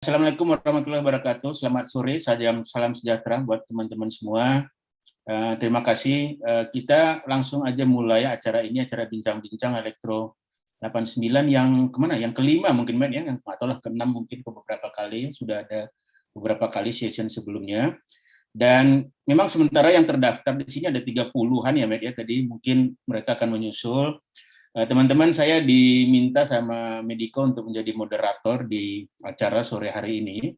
Assalamualaikum warahmatullahi wabarakatuh. Selamat sore, salam sejahtera buat teman-teman semua. Terima kasih. Kita langsung aja mulai acara ini, acara bincang-bincang Elektro 89 yang kemana? Yang kelima mungkin, ya, yang atau keenam mungkin ke beberapa kali. Sudah ada beberapa kali session sebelumnya. Dan memang sementara yang terdaftar di sini ada 30-an ya, Med, ya. Tadi mungkin mereka akan menyusul. Teman-teman, saya diminta sama Mediko untuk menjadi moderator di acara sore hari ini.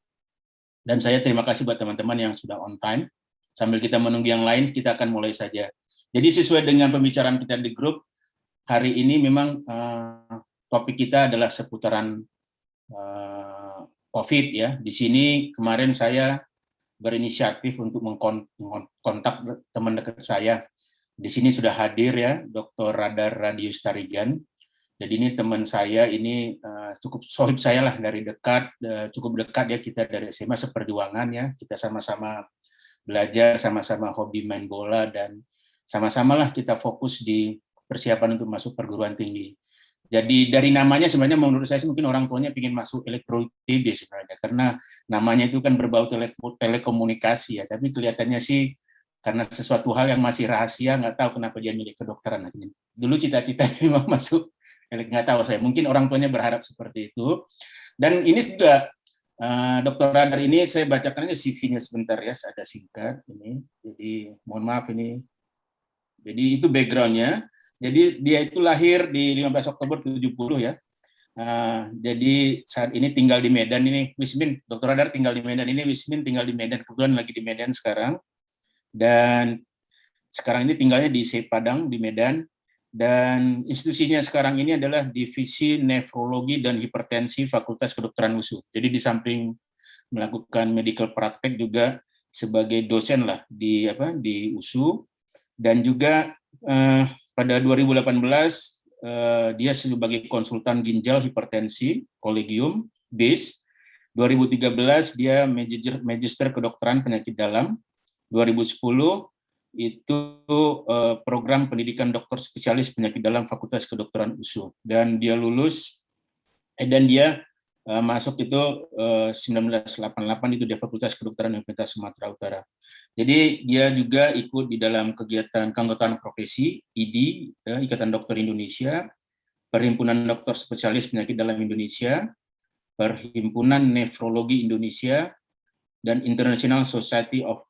Dan saya terima kasih buat teman-teman yang sudah on time. Sambil kita menunggu yang lain, kita akan mulai saja. Jadi sesuai dengan pembicaraan kita di grup, hari ini memang topik kita adalah seputaran COVID ya. Di sini kemarin saya berinisiatif untuk mengkontak teman dekat saya. Di sini sudah hadir ya, Dr. Radar Radius Tarigan. Jadi ini teman saya, ini cukup sohib saya lah dari dekat, cukup dekat ya, kita dari SMA seperjuangan ya, kita sama-sama belajar, sama-sama hobi main bola, dan sama-sama lah kita fokus di persiapan untuk masuk perguruan tinggi. Jadi dari namanya sebenarnya menurut saya mungkin orang tuanya ingin masuk elektro ITB sebenarnya, karena namanya itu kan berbau telekomunikasi ya, tapi kelihatannya sih karena sesuatu hal yang masih rahasia, nggak tahu kenapa dia milih kedokteran. Dulu cita-cita memang masuk, nggak tahu saya, mungkin orang tuanya berharap seperti itu. Dan ini juga Dr. Radar ini saya bacakan aja CV-nya sebentar ya, ada singkat ini. Jadi mohon maaf ini. Jadi itu background-nya. Jadi dia itu lahir di 15 Oktober 70 ya. Jadi saat ini tinggal di Medan ini, Wismin, Dr. Radar tinggal di Medan ini, Wismin tinggal di Medan, kebetulan lagi di Medan sekarang. Dan sekarang ini tinggalnya di Padang, di Medan, dan institusinya sekarang ini adalah Divisi Nefrologi dan Hipertensi Fakultas Kedokteran USU. Jadi di samping melakukan medical praktek juga sebagai dosen lah di USU, dan juga pada 2018 dia sebagai konsultan ginjal hipertensi kolegium BIS. 2013 dia magister kedokteran penyakit dalam. 2010 itu program pendidikan dokter spesialis penyakit dalam Fakultas Kedokteran USU, dan dia lulus dan dia masuk itu 1988 itu di Fakultas Kedokteran Universitas Sumatera Utara. Jadi dia juga ikut di dalam kegiatan keanggotaan profesi IDI, Ikatan Dokter Indonesia, Perhimpunan Dokter Spesialis Penyakit Dalam Indonesia, Perhimpunan Nefrologi Indonesia, dan International Society of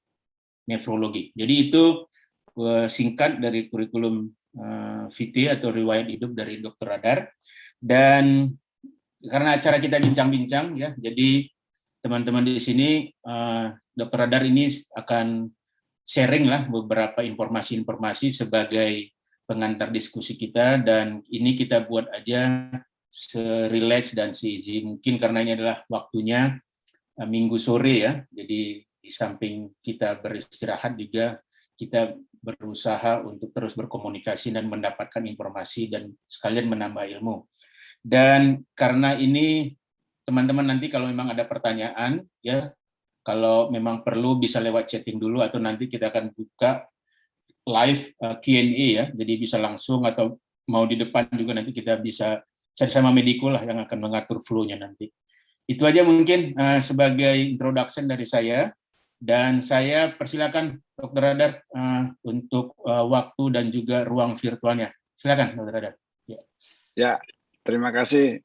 Nefrologi. Jadi itu singkat dari kurikulum VT atau riwayat hidup dari Dr. Radar. Dan karena acara kita bincang-bincang ya, jadi teman-teman di sini Dr. Radar ini akan sharing lah beberapa informasi-informasi sebagai pengantar diskusi kita, dan ini kita buat aja se-relax dan se-easy mungkin karena ini adalah waktunya Minggu sore ya. Jadi di samping kita beristirahat juga kita berusaha untuk terus berkomunikasi dan mendapatkan informasi dan sekalian menambah ilmu. Dan karena ini teman-teman nanti kalau memang ada pertanyaan ya, kalau memang perlu bisa lewat chatting dulu atau nanti kita akan buka live Q&A ya. Jadi bisa langsung atau mau di depan juga nanti kita bisa cari sama Mediko lah yang akan mengatur flow-nya nanti. Itu aja mungkin sebagai introduction dari saya, dan saya persilakan Dr. Radar untuk waktu dan juga ruang virtualnya. Silakan Dr. Radar. Ya, terima kasih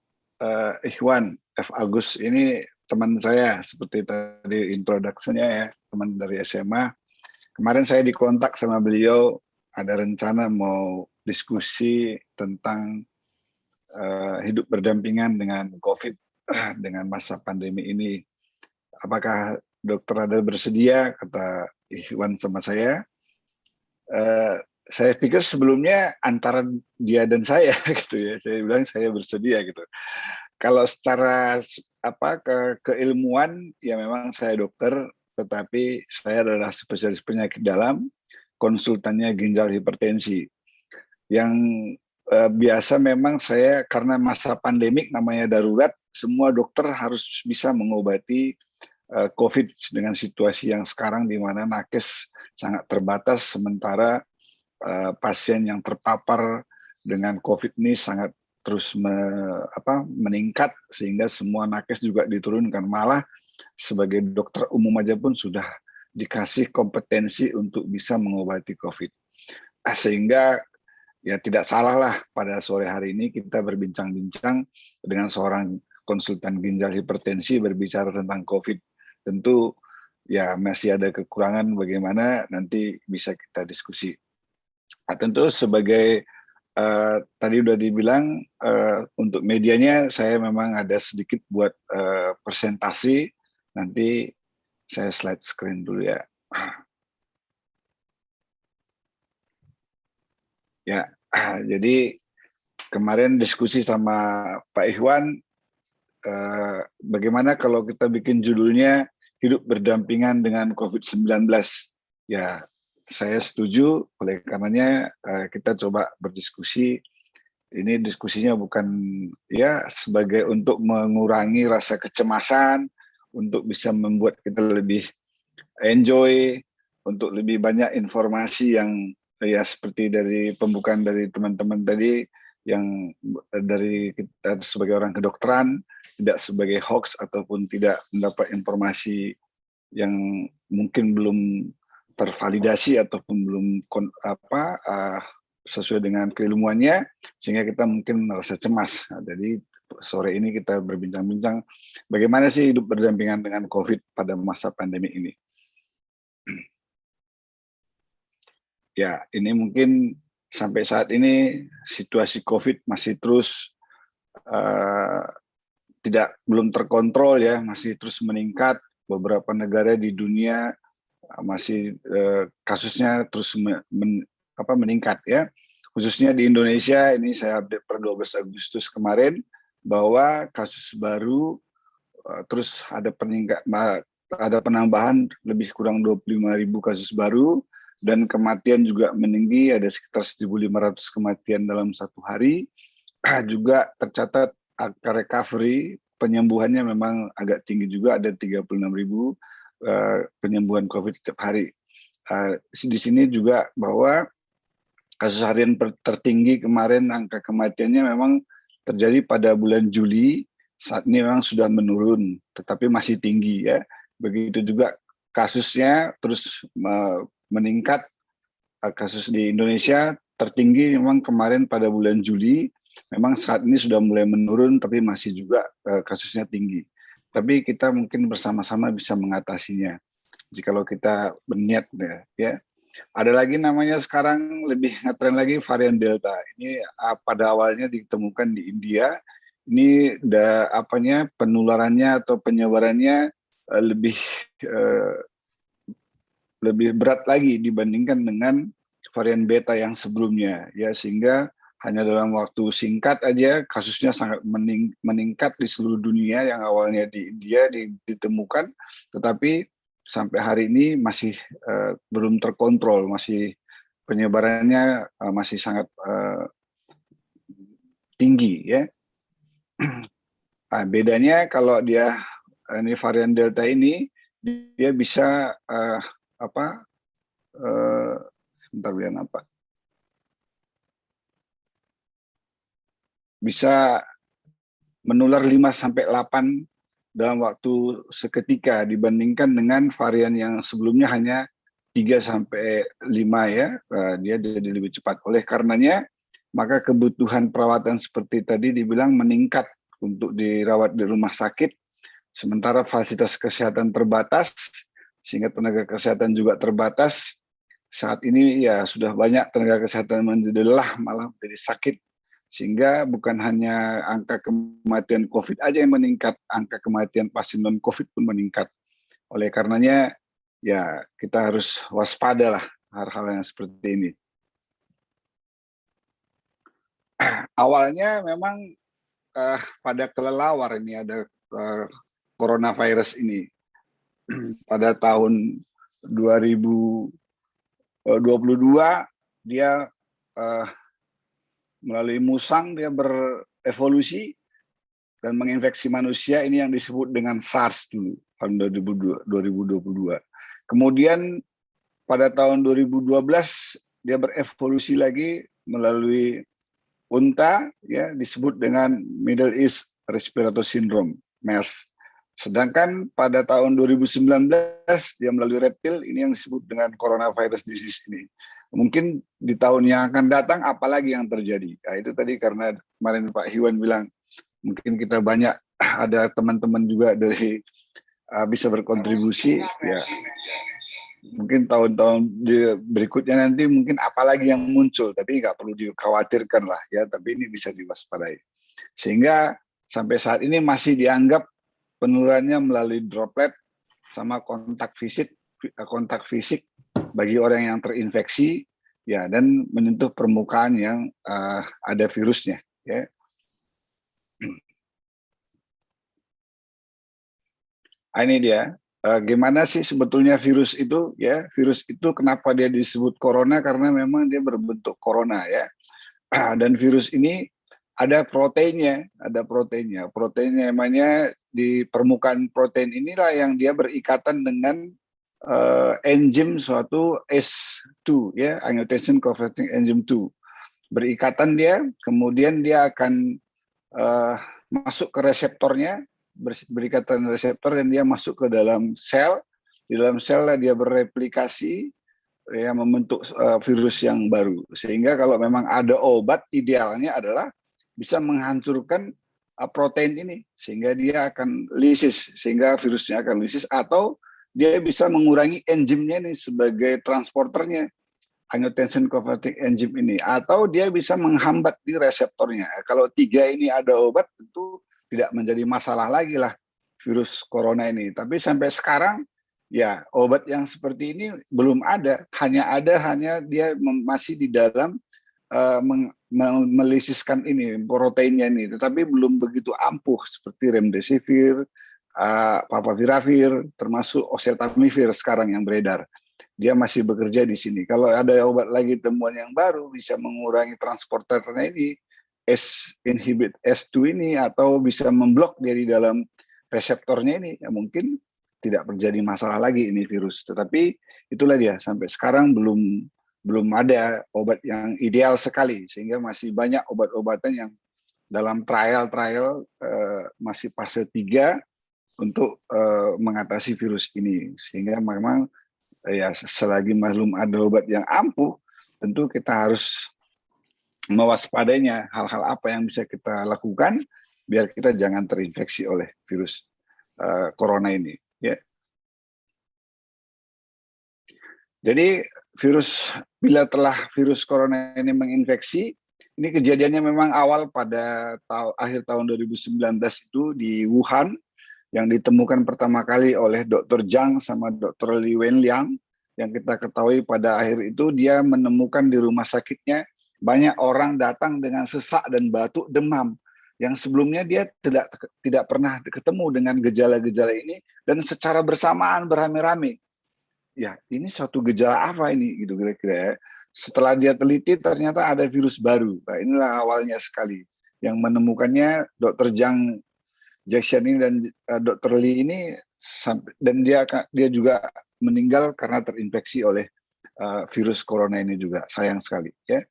Ikhwan F. Agus. Ini teman saya seperti tadi introduction-nya ya, teman dari SMA. Kemarin saya dikontak sama beliau, ada rencana mau diskusi tentang hidup berdampingan dengan COVID, dengan masa pandemi ini. Apakah Dr. Radar bersedia, kata Ikhwan sama saya. Saya pikir sebelumnya antara dia dan saya gitu ya. Saya bilang saya bersedia gitu. Kalau secara keilmuan ya memang saya dokter, tetapi saya adalah spesialis penyakit dalam, konsultannya ginjal hipertensi. Yang biasa memang saya karena masa pandemik namanya darurat, semua dokter harus bisa mengobati COVID dengan situasi yang sekarang di mana nakes sangat terbatas, sementara pasien yang terpapar dengan COVID ini sangat terus meningkat sehingga semua nakes juga diturunkan. Malah sebagai dokter umum aja pun sudah dikasih kompetensi untuk bisa mengobati COVID. Sehingga ya tidak salah lah pada sore hari ini kita berbincang-bincang dengan seorang konsultan ginjal hipertensi berbicara tentang COVID. Tentu ya masih ada kekurangan, bagaimana nanti bisa kita diskusi. Tentu sebagai tadi udah dibilang untuk medianya saya memang ada sedikit buat presentasi, nanti saya slide screen dulu ya. Ya, jadi kemarin diskusi sama Pak Ikhwan, bagaimana kalau kita bikin judulnya hidup berdampingan dengan COVID-19. Ya, saya setuju, oleh karenanya kita coba berdiskusi. Ini diskusinya bukan ya sebagai untuk mengurangi rasa kecemasan, untuk bisa membuat kita lebih enjoy, untuk lebih banyak informasi yang ya seperti dari pembukaan dari teman-teman tadi, yang dari kita sebagai orang kedokteran, tidak sebagai hoax ataupun tidak mendapat informasi yang mungkin belum tervalidasi ataupun belum sesuai dengan keilmuannya, sehingga kita mungkin merasa cemas. Nah, jadi sore ini kita berbincang-bincang bagaimana sih hidup berdampingan dengan COVID pada masa pandemi ini. Ya, ini mungkin sampai saat ini situasi COVID masih terus belum terkontrol ya, masih terus meningkat. Beberapa negara di dunia masih kasusnya terus meningkat ya. Khususnya di Indonesia, ini saya update per 12 Agustus kemarin, bahwa kasus baru terus ada penambahan lebih kurang 25.000 kasus baru, dan kematian juga meninggi, ada sekitar 1.500 kematian dalam satu hari. Juga tercatat angka recovery, penyembuhannya memang agak tinggi juga, ada 36.000 penyembuhan COVID setiap hari. Di sini juga bahwa kasus harian tertinggi kemarin, angka kematiannya memang terjadi pada bulan Juli. Saat ini memang sudah menurun, tetapi masih tinggi ya. Begitu juga kasusnya terus meningkat. Kasus di Indonesia tertinggi memang kemarin pada bulan Juli. Memang saat ini sudah mulai menurun, tapi masih juga kasusnya tinggi. Tapi kita mungkin bersama-sama bisa mengatasinya jikalau kita berniat ya. Ada lagi namanya sekarang lebih ngetren lagi varian Delta. Ini pada awalnya ditemukan di India. Ini penularannya atau penyebarannya lebih berat lagi dibandingkan dengan varian Beta yang sebelumnya ya, sehingga hanya dalam waktu singkat aja kasusnya sangat meningkat di seluruh dunia. Yang awalnya di India ditemukan, tetapi sampai hari ini masih belum terkontrol, masih penyebarannya masih sangat tinggi ya. Bedanya kalau dia ini varian Delta ini, dia bisa bisa menular 5-8 dalam waktu seketika, dibandingkan dengan varian yang sebelumnya hanya 3-5 ya, dia jadi lebih cepat. Oleh karenanya, maka kebutuhan perawatan seperti tadi dibilang meningkat untuk dirawat di rumah sakit, sementara fasilitas kesehatan terbatas, sehingga tenaga kesehatan juga terbatas. Saat ini ya sudah banyak tenaga kesehatan menjadi lelah, malah menjadi sakit, sehingga bukan hanya angka kematian COVID aja yang meningkat, angka kematian pasien non-COVID pun meningkat. Oleh karenanya ya kita harus waspada lah hal-hal yang seperti ini. Awalnya memang pada kelelawar ini ada coronavirus ini. Pada tahun 2022 dia melalui musang dia berevolusi dan menginfeksi manusia, ini yang disebut dengan SARS dulu tahun 2022. Kemudian pada tahun 2012 dia berevolusi lagi melalui unta ya disebut dengan Middle East Respiratory Syndrome (MERS). Sedangkan pada tahun 2019 dia melalui reptil, ini yang disebut dengan coronavirus disease ini. Mungkin di tahun yang akan datang apalagi yang terjadi. Nah, itu tadi karena kemarin Pak Hiwan bilang mungkin kita banyak ada teman-teman juga dari bisa berkontribusi ya. Mungkin tahun-tahun berikutnya nanti mungkin apalagi yang muncul, tapi nggak perlu dikhawatirkan lah ya, tapi ini bisa diwaspadai. Sehingga sampai saat ini masih dianggap penularannya melalui droplet sama kontak fisik bagi orang yang terinfeksi ya, dan menyentuh permukaan yang ada virusnya ya. Ini dia gimana sih sebetulnya virus itu ya. Virus itu kenapa dia disebut corona, karena memang dia berbentuk corona ya. Dan virus ini ada proteinnya. Proteinnya namanya di permukaan protein inilah yang dia berikatan dengan enzim suatu S2 ya, angiotensin converting enzyme 2. Berikatan dia, kemudian dia akan masuk ke reseptornya, berikatan reseptor, dan dia masuk ke dalam sel. Di dalam sel dia bereplikasi ya, membentuk virus yang baru. Sehingga kalau memang ada obat, idealnya adalah bisa menghancurkan protein ini sehingga dia akan lisis, sehingga virusnya akan lisis, atau dia bisa mengurangi enzimnya nih sebagai transporternya, angiotensin converting enzyme ini, atau dia bisa menghambat di reseptornya. Kalau tiga ini ada obat, tentu tidak menjadi masalah lagi lah virus corona ini. Tapi sampai sekarang ya obat yang seperti ini belum ada. Hanya dia masih di dalam melisiskan ini proteinnya ini, tetapi belum begitu ampuh seperti remdesivir, favipiravir, termasuk oseltamivir sekarang yang beredar. Dia masih bekerja di sini. Kalau ada obat lagi temuan yang baru bisa mengurangi transporternya ini, inhibit S2 ini, atau bisa memblok dari dalam reseptornya ini, ya mungkin tidak terjadi masalah lagi ini virus. Tetapi itulah dia, sampai sekarang belum ada obat yang ideal sekali, sehingga masih banyak obat-obatan yang dalam trial masih fase 3 untuk mengatasi virus ini. Sehingga memang ya selagi belum ada obat yang ampuh, tentu kita harus mewaspadainya hal-hal apa yang bisa kita lakukan biar kita jangan terinfeksi oleh virus corona ini ya. Jadi bila telah virus corona ini menginfeksi, ini kejadiannya memang awal pada akhir tahun 2019 itu di Wuhan, yang ditemukan pertama kali oleh Dr. Zhang sama Dr. Li Wenliang. Yang kita ketahui pada akhir itu dia menemukan di rumah sakitnya banyak orang datang dengan sesak dan batuk, demam, yang sebelumnya dia tidak pernah ketemu dengan gejala-gejala ini, dan secara bersamaan beramai-ramai. Ya, ini suatu gejala apa ini gitu kira-kira ya. Setelah dia teliti ternyata ada virus baru. Nah, inilah awalnya sekali yang menemukannya Dr. Zhang Jackson ini dan Dr. Lee ini, dan dia juga meninggal karena terinfeksi oleh virus corona ini juga, sayang sekali ya.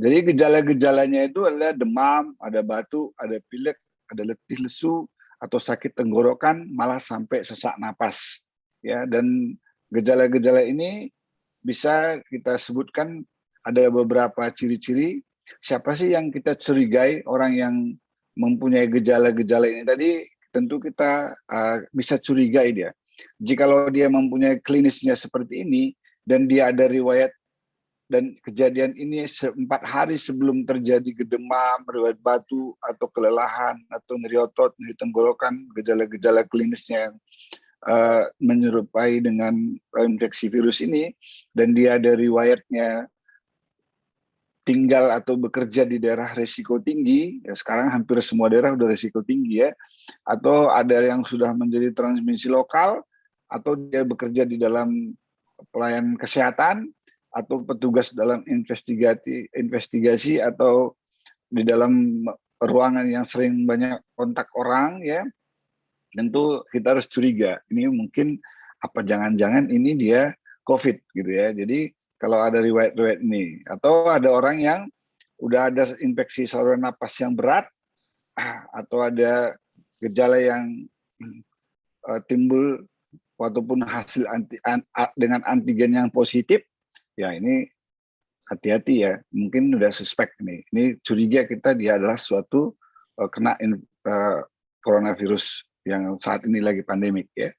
Jadi gejala-gejalanya itu adalah demam, ada batuk, ada pilek, ada letih lesu atau sakit tenggorokan, malah sampai sesak napas ya. Dan gejala-gejala ini bisa kita sebutkan ada beberapa ciri-ciri. Siapa sih yang kita curigai orang yang mempunyai gejala-gejala ini tadi? Tentu kita bisa curigai dia. Jikalau dia mempunyai klinisnya seperti ini dan dia ada riwayat dan kejadian ini 4 hari sebelum terjadi demam, riwayat batuk atau kelelahan atau nyeri otot, nyeri tenggorokan, gejala-gejala klinisnya yang menyerupai dengan infeksi virus ini, dan dia ada riwayatnya tinggal atau bekerja di daerah risiko tinggi, ya sekarang hampir semua daerah udah risiko tinggi ya, atau ada yang sudah menjadi transmisi lokal, atau dia bekerja di dalam pelayanan kesehatan, atau petugas dalam investigasi atau di dalam ruangan yang sering banyak kontak orang ya, tentu kita harus curiga ini mungkin apa jangan-jangan ini dia COVID gitu ya. Jadi kalau ada riwayat-riwayat ini, atau ada orang yang udah ada infeksi saluran napas yang berat, atau ada gejala yang timbul walaupun hasil dengan antigen yang positif, ya ini hati-hati ya, mungkin udah suspek nih. Ini curiga kita dia adalah suatu kena coronavirus yang saat ini lagi pandemik ya.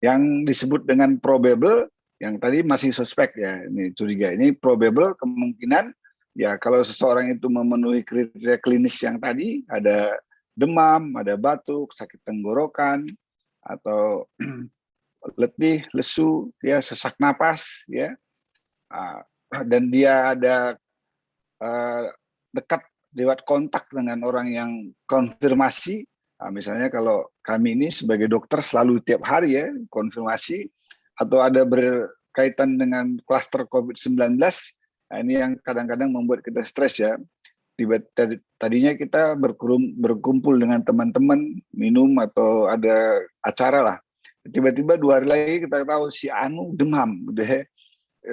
Yang disebut dengan probable, yang tadi masih suspek ya, ini curiga. Ini probable kemungkinan ya kalau seseorang itu memenuhi kriteria klinis yang tadi, ada demam, ada batuk, sakit tenggorokan, atau letih, lesu, ya sesak napas, ya, dan dia ada dekat lewat kontak dengan orang yang konfirmasi. Misalnya kalau kami ini sebagai dokter selalu tiap hari ya konfirmasi, atau ada berkaitan dengan klaster COVID-19, ini yang kadang-kadang membuat kita stres ya. Tadinya kita berkumpul dengan teman-teman, minum atau ada acara lah. Tiba-tiba 2 hari lagi kita tahu si Anu demam, udah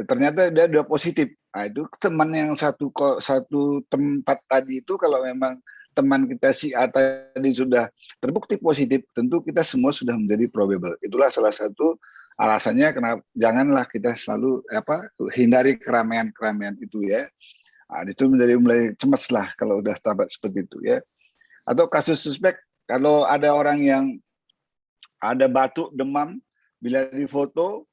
ternyata dia udah positif. Nah, itu teman yang satu tempat tadi itu, kalau memang teman kita si A tadi sudah terbukti positif, tentu kita semua sudah menjadi probable. Itulah salah satu alasannya kenapa janganlah kita selalu hindari keramaian-keramaian itu ya. Nah, itu mulai cemas lah kalau udah tabat seperti itu ya. Atau kasus suspek, kalau ada orang yang ada batuk, demam, bila difoto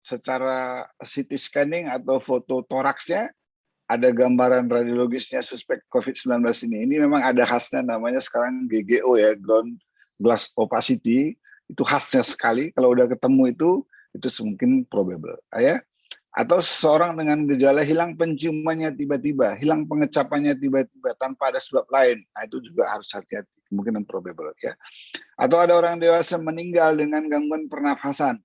secara CT scanning atau foto toraksnya, ada gambaran radiologisnya suspek COVID-19 ini. Ini memang ada khasnya, namanya sekarang GGO ya, ground glass opacity. Itu khasnya sekali. Kalau udah ketemu itu mungkin probable. Ya. Atau seseorang dengan gejala hilang penciumannya tiba-tiba, hilang pengecapannya tiba-tiba tanpa ada sebab lain. Nah, itu juga harus hati-hati, kemungkinan probable ya. Atau ada orang dewasa meninggal dengan gangguan pernafasan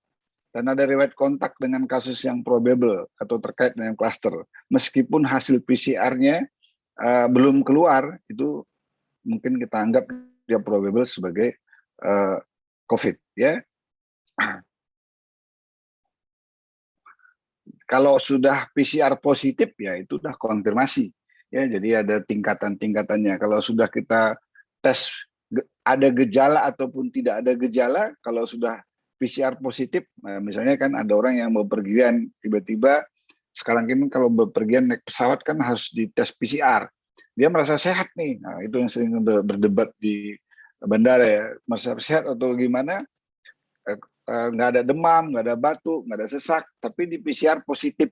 dan ada riwayat kontak dengan kasus yang probable atau terkait dengan klaster. Meskipun hasil PCR-nya belum keluar, itu mungkin kita anggap dia probable sebagai COVID ya. Kalau sudah PCR positif ya itu udah konfirmasi ya, jadi ada tingkatan-tingkatannya. Kalau sudah kita tes ada gejala ataupun tidak ada gejala, kalau sudah PCR positif, misalnya kan ada orang yang bepergian tiba-tiba, sekarang ini kalau bepergian naik pesawat kan harus dites PCR, dia merasa sehat nih. Nah, itu yang sering berdebat di bandara ya, merasa sehat atau gimana, nggak ada demam, nggak ada batuk, nggak ada sesak, tapi di PCR positif,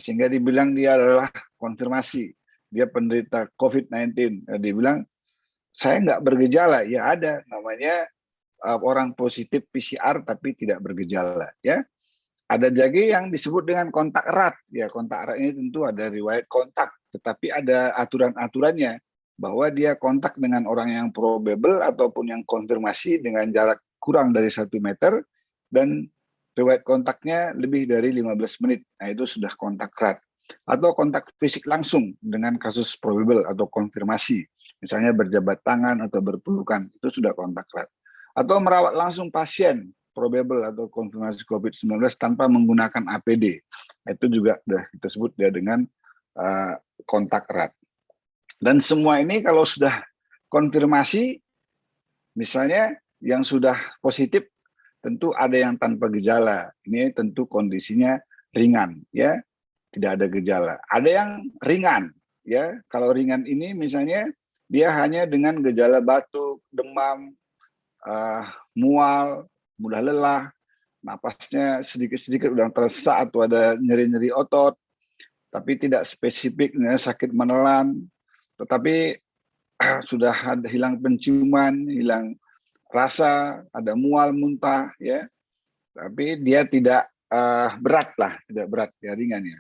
sehingga dibilang dia adalah konfirmasi, dia penderita COVID-19. Dia bilang saya nggak bergejala, ya ada namanya orang positif PCR tapi tidak bergejala ya. Ada juga yang disebut dengan kontak erat ya. Kontak erat ini tentu ada riwayat kontak, tetapi ada aturan-aturannya bahwa dia kontak dengan orang yang probable ataupun yang konfirmasi dengan jarak kurang dari 1 meter dan riwayat kontaknya lebih dari 15 menit. Nah, itu sudah kontak erat. Atau kontak fisik langsung dengan kasus probable atau konfirmasi, misalnya berjabat tangan atau berpelukan, itu sudah kontak erat. Atau merawat langsung pasien probable atau konfirmasi COVID-19 tanpa menggunakan APD. Itu juga sudah kita sebut dia dengan kontak erat. Dan semua ini kalau sudah konfirmasi, misalnya yang sudah positif, tentu ada yang tanpa gejala. Ini tentu kondisinya ringan, ya, tidak ada gejala. Ada yang ringan, ya. Kalau ringan ini misalnya dia hanya dengan gejala batuk, demam, mual, mudah lelah, napasnya sedikit-sedikit udah terasa atau ada nyeri-nyeri otot, tapi tidak spesifik, sakit menelan, tetapi sudah ada hilang penciuman, hilang rasa, ada mual, muntah, ya, tapi dia tidak berat lah, tidak berat, ya, ringan ya.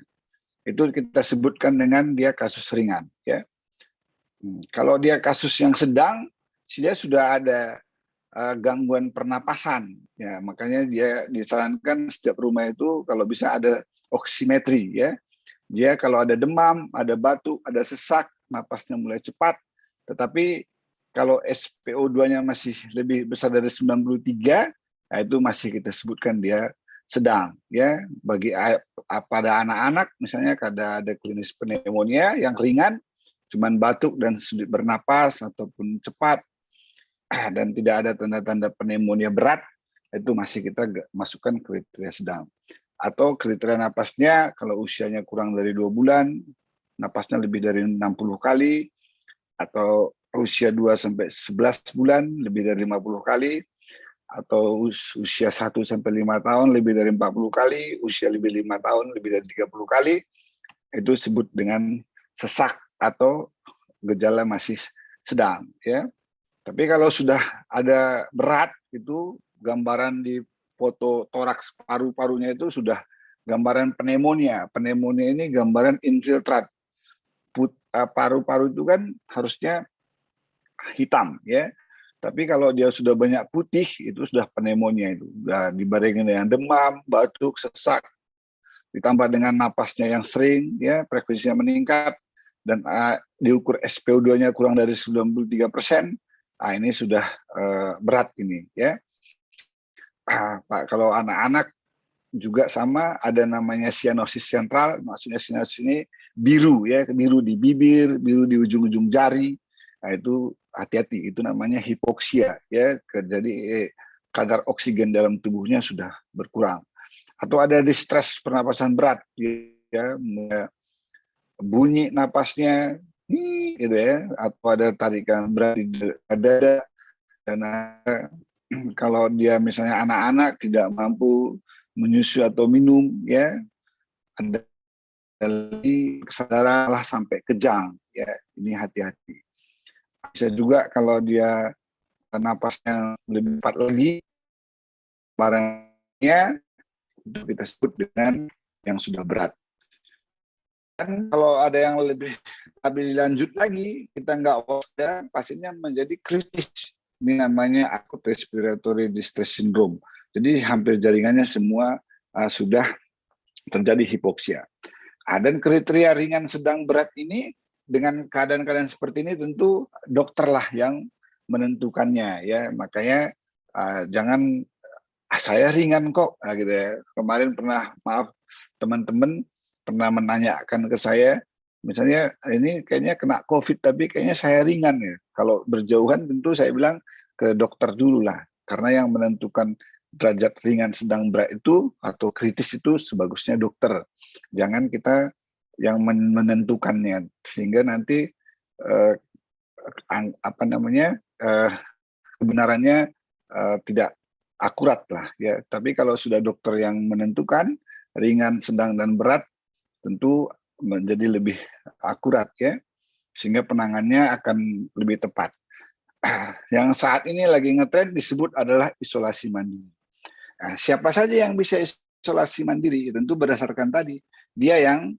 Itu kita sebutkan dengan dia kasus ringan, ya. Kalau dia kasus yang sedang, dia sudah ada gangguan pernapasan, ya, makanya dia disarankan setiap rumah itu kalau bisa ada oksimetri, ya. Dia kalau ada demam, ada batuk, ada sesak, napasnya mulai cepat, tetapi kalau SpO2-nya masih lebih besar dari 93, nah itu masih kita sebutkan dia sedang, ya. Pada anak-anak misalnya ada klinis pneumonia yang ringan, cuman batuk dan sulit bernapas ataupun cepat, dan tidak ada tanda-tanda pneumonia berat, itu masih kita masukkan kriteria sedang. Atau kriteria napasnya kalau usianya kurang dari 2 bulan, napasnya lebih dari 60 kali, atau usia 2 sampai 11 bulan lebih dari 50 kali, atau usia 1 sampai 5 tahun lebih dari 40 kali, usia lebih 5 tahun lebih dari 30 kali, itu disebut dengan sesak atau gejala masih sedang, ya. Tapi kalau sudah ada berat, itu gambaran di foto toraks paru-parunya itu sudah gambaran pneumonia. Pneumonia ini gambaran infiltrat. Paru-paru itu kan harusnya hitam, ya. Tapi kalau dia sudah banyak putih, itu sudah pneumonia itu. Sudah dibarengi dengan demam, batuk, sesak, ditambah dengan napasnya yang sering, ya, frekuensinya meningkat, dan diukur SpO2-nya kurang dari 93%. Ini sudah berat ini, ya. Pak, kalau anak-anak juga sama, ada namanya sianosis sentral, maksudnya sianosis ini biru, ya, biru di bibir, biru di ujung-ujung jari. Nah, itu hati-hati, itu namanya hipoksia, ya. Jadi kadar oksigen dalam tubuhnya sudah berkurang. Atau ada distres pernapasan berat, ya, bunyi napasnya, gitu ya, atau ada tarikan berat di dada, dan kalau dia misalnya anak-anak tidak mampu menyusui atau minum, ya, ada kesadaran lah sampai kejang, ya, ini hati-hati. Bisa juga kalau dia napasnya lebih cepat lagi, barangnya itu kita sebut dengan yang sudah berat. Dan kalau ada yang lebih lanjut lagi, kita nggak waspada, pasiennya menjadi kritis. Ini namanya acute respiratory distress syndrome. Jadi hampir jaringannya semua sudah terjadi hipoksia. Dan kriteria ringan, sedang, berat ini dengan keadaan-keadaan seperti ini tentu dokter lah yang menentukannya, ya. Makanya jangan saya ringan kok, gitu ya. Kemarin pernah, maaf teman-teman, pernah menanyakan ke saya, misalnya ini kayaknya kena COVID tapi kayaknya saya ringan ya. Kalau berjauhan tentu saya bilang ke dokter dulu lah, karena yang menentukan derajat ringan, sedang, berat itu atau kritis itu sebagusnya dokter. Jangan kita yang menentukannya, sehingga nanti kebenarannya tidak akurat lah, ya. Tapi kalau sudah dokter yang menentukan ringan, sedang, dan berat, tentu menjadi lebih akurat, ya, sehingga penanganannya akan lebih tepat. Yang saat ini lagi ngetren disebut adalah isolasi mandiri. Nah, siapa saja yang bisa isolasi mandiri? Tentu berdasarkan tadi, dia yang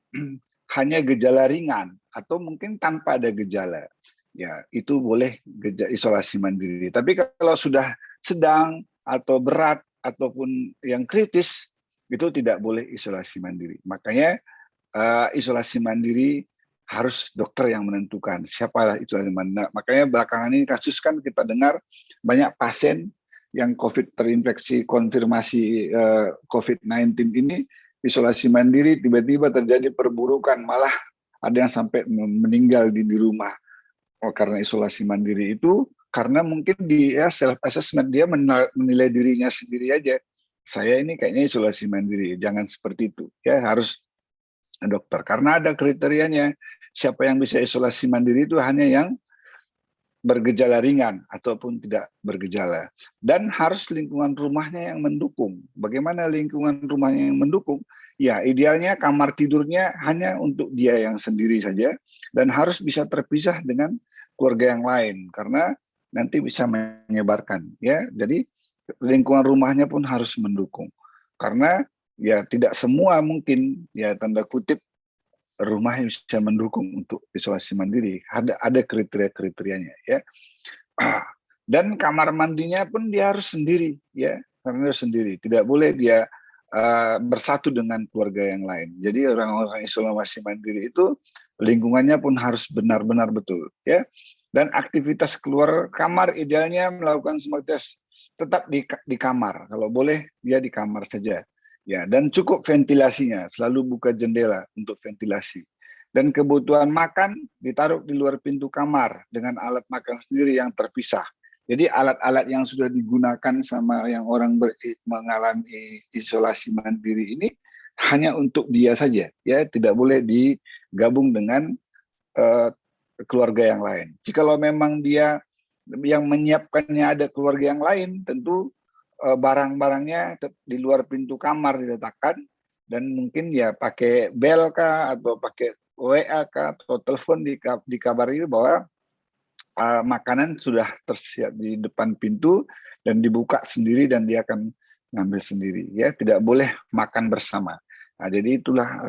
hanya gejala ringan atau mungkin tanpa ada gejala, ya, itu boleh isolasi mandiri. Tapi kalau sudah sedang atau berat ataupun yang kritis, itu tidak boleh isolasi mandiri. Makanya isolasi mandiri harus dokter yang menentukan siapa isolasi mandiri. Makanya belakangan ini kasus kan kita dengar banyak pasien yang COVID terinfeksi konfirmasi COVID-19 ini isolasi mandiri, tiba-tiba terjadi perburukan, malah ada yang sampai meninggal di rumah. Karena isolasi mandiri itu, karena mungkin dia self assessment, dia menilai dirinya sendiri aja. Saya ini kayaknya isolasi mandiri, jangan seperti itu, ya, harus dokter. Karena ada kriterianya, siapa yang bisa isolasi mandiri itu hanya yang bergejala ringan ataupun tidak bergejala. Dan harus lingkungan rumahnya yang mendukung. Bagaimana lingkungan rumahnya yang mendukung? Ya, idealnya kamar tidurnya hanya untuk dia yang sendiri saja, dan harus bisa terpisah dengan keluarga yang lain, karena nanti bisa menyebarkan, ya. Jadi lingkungan rumahnya pun harus mendukung. Karena ya tidak semua mungkin, ya, tanda kutip, rumah yang bisa mendukung untuk isolasi mandiri. Ada kriteria-kriterianya, ya. Dan kamar mandinya pun dia harus sendiri, ya, karena dia sendiri. Tidak boleh dia bersatu dengan keluarga yang lain. Jadi orang-orang isolasi mandiri itu lingkungannya pun harus benar-benar betul, ya. Dan aktivitas keluar kamar idealnya melakukan semua tes tetap di kamar. Kalau boleh dia di kamar saja. Ya, dan cukup ventilasinya, selalu buka jendela untuk ventilasi. Dan kebutuhan makan ditaruh di luar pintu kamar dengan alat makan sendiri yang terpisah. Jadi alat-alat yang sudah digunakan sama yang orang mengalami isolasi mandiri ini hanya untuk dia saja, ya, tidak boleh digabung dengan keluarga yang lain. Jikalau memang dia yang menyiapkannya ada keluarga yang lain, tentu barang-barangnya di luar pintu kamar diletakkan, dan mungkin ya pakai bel kah atau pakai WA kah atau telepon dikabari bahwa makanan sudah tersiap di depan pintu dan dibuka sendiri dan dia akan ngambil sendiri, ya, tidak boleh makan bersama. Nah, jadi itulah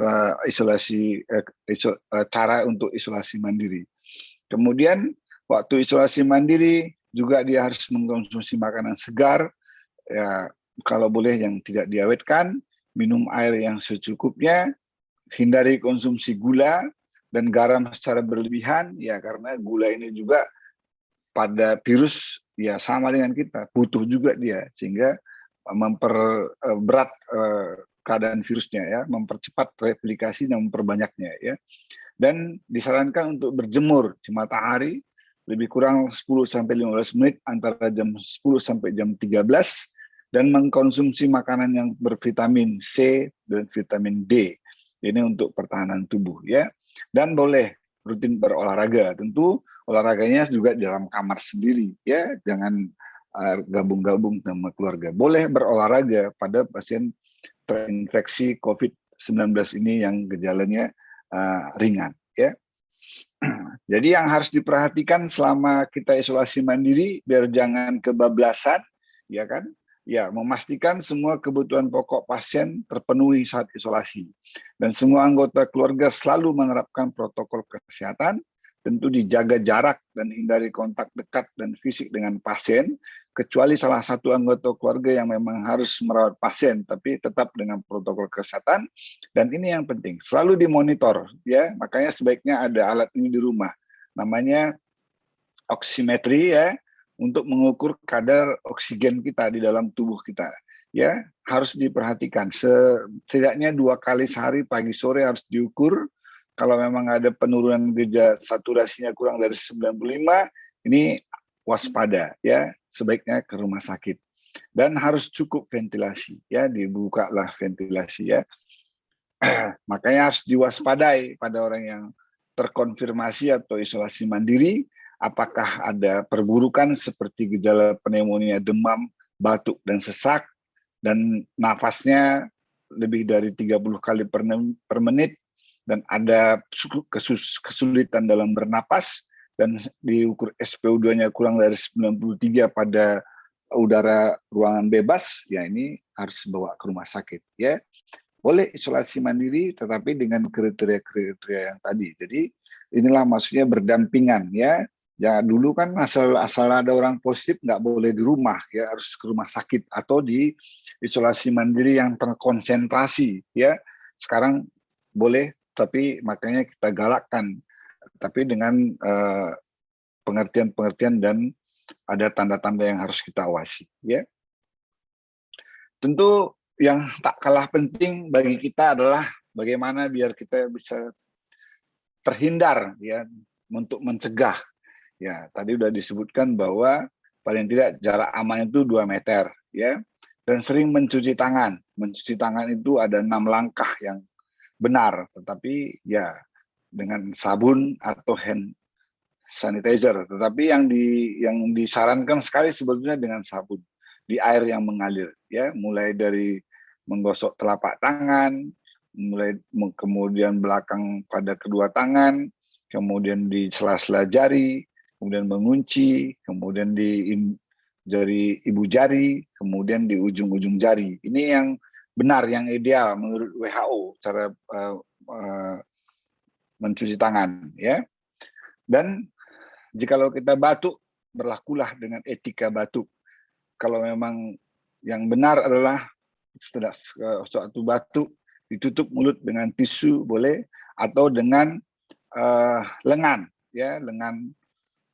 cara untuk isolasi mandiri. Kemudian waktu isolasi mandiri juga dia harus mengkonsumsi makanan segar, ya, kalau boleh yang tidak diawetkan, minum air yang secukupnya, hindari konsumsi gula dan garam secara berlebihan, ya, karena gula ini juga pada virus ya sama dengan kita, butuh juga dia, sehingga memperberat keadaan virusnya, ya, mempercepat replikasi dan memperbanyaknya, ya. Dan disarankan untuk berjemur di matahari lebih kurang 10-15 menit antara jam 10 sampai jam 13, dan mengkonsumsi makanan yang bervitamin C dan vitamin D. Ini untuk pertahanan tubuh, ya. Dan boleh rutin berolahraga. Tentu olahraganya juga di dalam kamar sendiri, ya. Jangan gabung-gabung sama keluarga. Boleh berolahraga pada pasien terinfeksi COVID-19 ini yang gejalanya ringan, ya. Jadi yang harus diperhatikan selama kita isolasi mandiri biar jangan kebablasan, ya kan? Ya, memastikan semua kebutuhan pokok pasien terpenuhi saat isolasi. Dan semua anggota keluarga selalu menerapkan protokol kesehatan, tentu dijaga jarak dan hindari kontak dekat dan fisik dengan pasien, kecuali salah satu anggota keluarga yang memang harus merawat pasien, tapi tetap dengan protokol kesehatan. Dan ini yang penting, selalu dimonitor, ya. Makanya sebaiknya ada alat ini di rumah, namanya oximetri, ya, untuk mengukur kadar oksigen kita di dalam tubuh kita, ya. Harus diperhatikan setidaknya 2 kali sehari, pagi sore harus diukur. Kalau memang ada penurunan gejala saturasinya kurang dari 95, ini waspada, ya, sebaiknya ke rumah sakit. Dan harus cukup ventilasi, ya, dibukalah ventilasi, ya. Makanya harus diwaspadai pada orang yang terkonfirmasi atau isolasi mandiri, apakah ada perburukan seperti gejala pneumonia, demam, batuk, dan sesak, dan nafasnya lebih dari 30 kali per menit, dan ada kesulitan dalam bernapas, dan diukur SpO2-nya kurang dari 93 pada udara ruangan bebas, ya, ini harus bawa ke rumah sakit, ya. Boleh isolasi mandiri, tetapi dengan kriteria-kriteria yang tadi. Jadi inilah maksudnya berdampingan, ya. Ya, dulu kan asal ada orang positif nggak boleh di rumah, ya, harus ke rumah sakit atau di isolasi mandiri yang terkonsentrasi, ya. Sekarang boleh, tapi makanya kita galakkan, tapi dengan pengertian-pengertian dan ada tanda-tanda yang harus kita awasi, ya. Tentu yang tak kalah penting bagi kita adalah bagaimana biar kita bisa terhindar, ya, untuk mencegah. Ya, tadi sudah disebutkan bahwa paling tidak jarak aman itu 2 meter, ya. Dan sering mencuci tangan. Mencuci tangan itu ada 6 langkah yang benar, tetapi ya dengan sabun atau hand sanitizer. Tetapi yang disarankan sekali sebetulnya dengan sabun di air yang mengalir, ya, mulai dari menggosok telapak tangan, kemudian belakang pada kedua tangan, kemudian di sela-sela jari, kemudian mengunci, kemudian di jari ibu jari, kemudian di ujung-ujung jari. Ini yang benar, yang ideal menurut WHO cara mencuci tangan, ya. Dan jikalau kita batuk, berlakulah dengan etika batuk. Kalau memang yang benar adalah setelah suatu batuk ditutup mulut dengan tisu boleh, atau dengan lengan, ya, lengan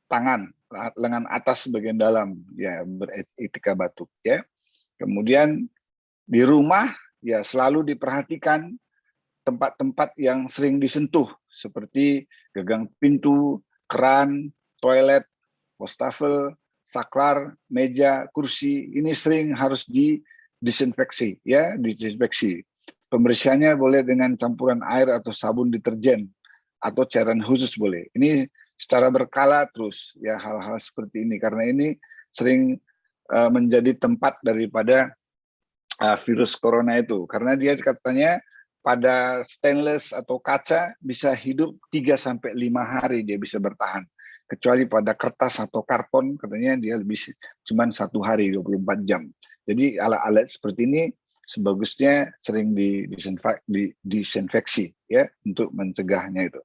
tangan, lengan atas bagian dalam, ya, beretika batuk, ya. Kemudian di rumah, ya selalu diperhatikan tempat-tempat yang sering disentuh seperti gagang pintu, keran, toilet, wastafel, saklar, meja, kursi. Ini sering harus disinfeksi, ya, disinfeksi. Pembersihannya boleh dengan campuran air atau sabun deterjen atau cairan khusus boleh. Ini secara berkala terus, ya, hal-hal seperti ini karena ini sering menjadi tempat daripada virus corona itu, karena dia katanya pada stainless atau kaca bisa hidup 3-5 hari dia bisa bertahan, kecuali pada kertas atau karton katanya dia lebih cuma 1 hari 24 jam. Jadi alat-alat seperti ini sebagusnya sering disinfeksi, ya, untuk mencegahnya itu.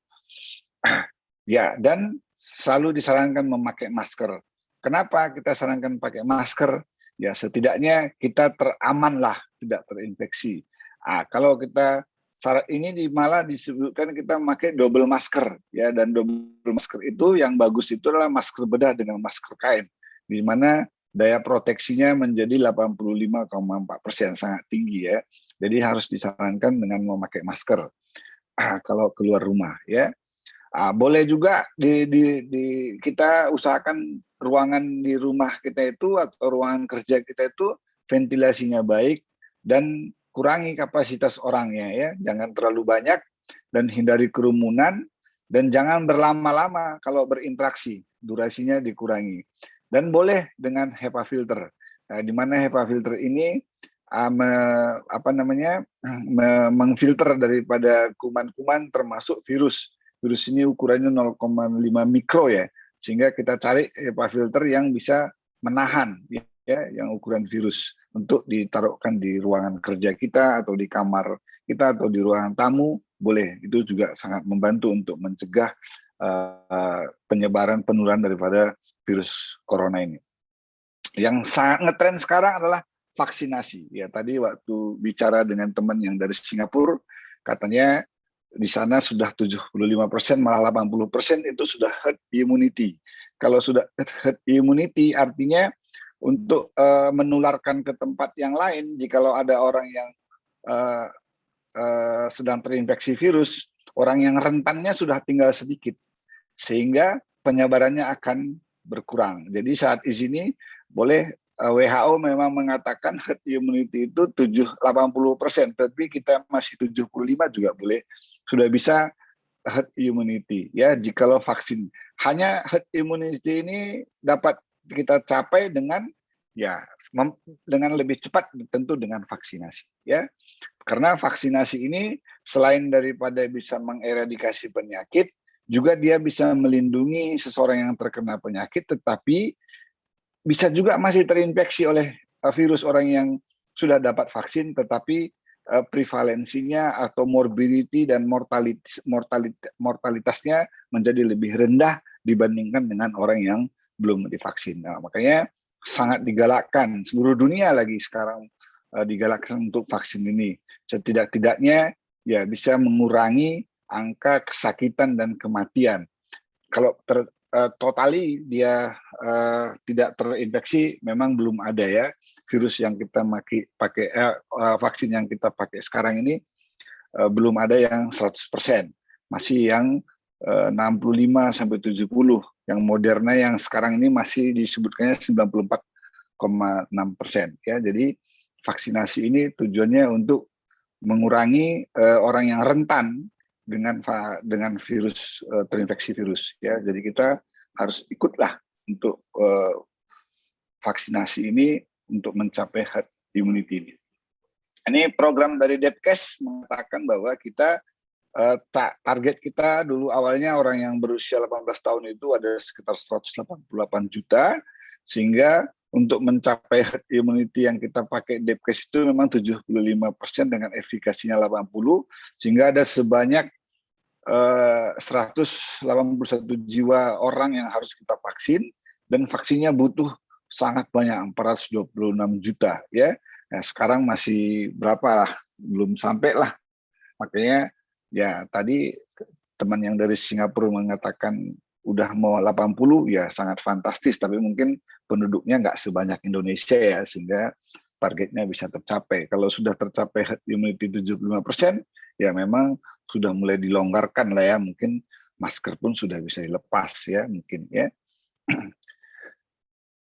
Ya, dan selalu disarankan memakai masker. Kenapa kita sarankan pakai masker? Ya, setidaknya kita teraman lah, tidak terinfeksi. Kalau kita ini malah disebutkan kita memakai double masker, ya, dan double masker itu yang bagus itu adalah masker bedah dengan masker kain, di mana daya proteksinya menjadi 85,4%, sangat tinggi, ya. Jadi harus disarankan dengan memakai masker kalau keluar rumah, ya. Boleh juga kita usahakan ruangan di rumah kita itu atau ruangan kerja kita itu ventilasinya baik dan kurangi kapasitas orangnya, ya, jangan terlalu banyak dan hindari kerumunan dan jangan berlama-lama kalau berinteraksi, durasinya dikurangi. Dan boleh dengan HEPA filter, di mana HEPA filter ini mengfilter daripada kuman-kuman termasuk virus. Virus ini ukurannya 0,5 mikro, ya, sehingga kita cari HEPA filter yang bisa menahan, ya, yang ukuran virus untuk ditaruhkan di ruangan kerja kita atau di kamar kita atau di ruangan tamu, boleh. Itu juga sangat membantu untuk mencegah penyebaran penularan daripada virus corona ini. Yang sangat ngetren sekarang adalah vaksinasi. Ya, tadi waktu bicara dengan teman yang dari Singapura, katanya di sana sudah 75%, malah 80% itu sudah herd immunity. Kalau sudah herd immunity artinya untuk menularkan ke tempat yang lain, jikalau ada orang yang sedang terinfeksi virus, orang yang rentannya sudah tinggal sedikit, sehingga penyebarannya akan berkurang. Jadi saat di sini boleh WHO memang mengatakan herd immunity itu 80%, tapi kita masih 75 juga boleh, sudah bisa herd immunity, ya, jikalau vaksin. Hanya herd immunity ini dapat kita capai dengan, ya, dengan lebih cepat tentu dengan vaksinasi, ya. Karena vaksinasi ini selain daripada bisa mengeradikasi penyakit, juga dia bisa melindungi seseorang yang terkena penyakit, tetapi bisa juga masih terinfeksi oleh virus orang yang sudah dapat vaksin, tetapi prevalensinya atau morbidity dan mortalitasnya menjadi lebih rendah dibandingkan dengan orang yang belum divaksin. Nah, makanya sangat digalakkan, seluruh dunia lagi sekarang digalakkan untuk vaksin ini. Setidak-tidaknya, ya, bisa mengurangi angka kesakitan dan kematian. Kalau totali dia tidak terinfeksi, memang belum ada, ya, virus yang kita pakai vaksin yang kita pakai sekarang ini belum ada yang 100%, masih yang 65-70%. Yang Moderna yang sekarang ini masih disebutkannya 94,6%, ya. Jadi vaksinasi ini tujuannya untuk mengurangi orang yang rentan dengan virus, terinfeksi virus, ya. Jadi kita harus ikutlah untuk vaksinasi ini untuk mencapai herd immunity ini. Ini program dari Depkes mengatakan bahwa kita target kita dulu awalnya orang yang berusia 18 tahun itu ada sekitar 188 juta, sehingga untuk mencapai herd immunity yang kita pakai Depkes itu memang 75% dengan efikasinya 80, sehingga ada sebanyak 181 jiwa orang yang harus kita vaksin, dan vaksinnya butuh sangat banyak, 426 juta, ya. Nah, sekarang masih berapa lah, belum sampai lah. Makanya, ya, tadi teman yang dari Singapura mengatakan udah mau 80, ya sangat fantastis, tapi mungkin penduduknya nggak sebanyak Indonesia, ya, sehingga targetnya bisa tercapai. Kalau sudah tercapai herd immunity 75%, ya memang sudah mulai dilonggarkan lah ya, mungkin masker pun sudah bisa dilepas ya, mungkin ya.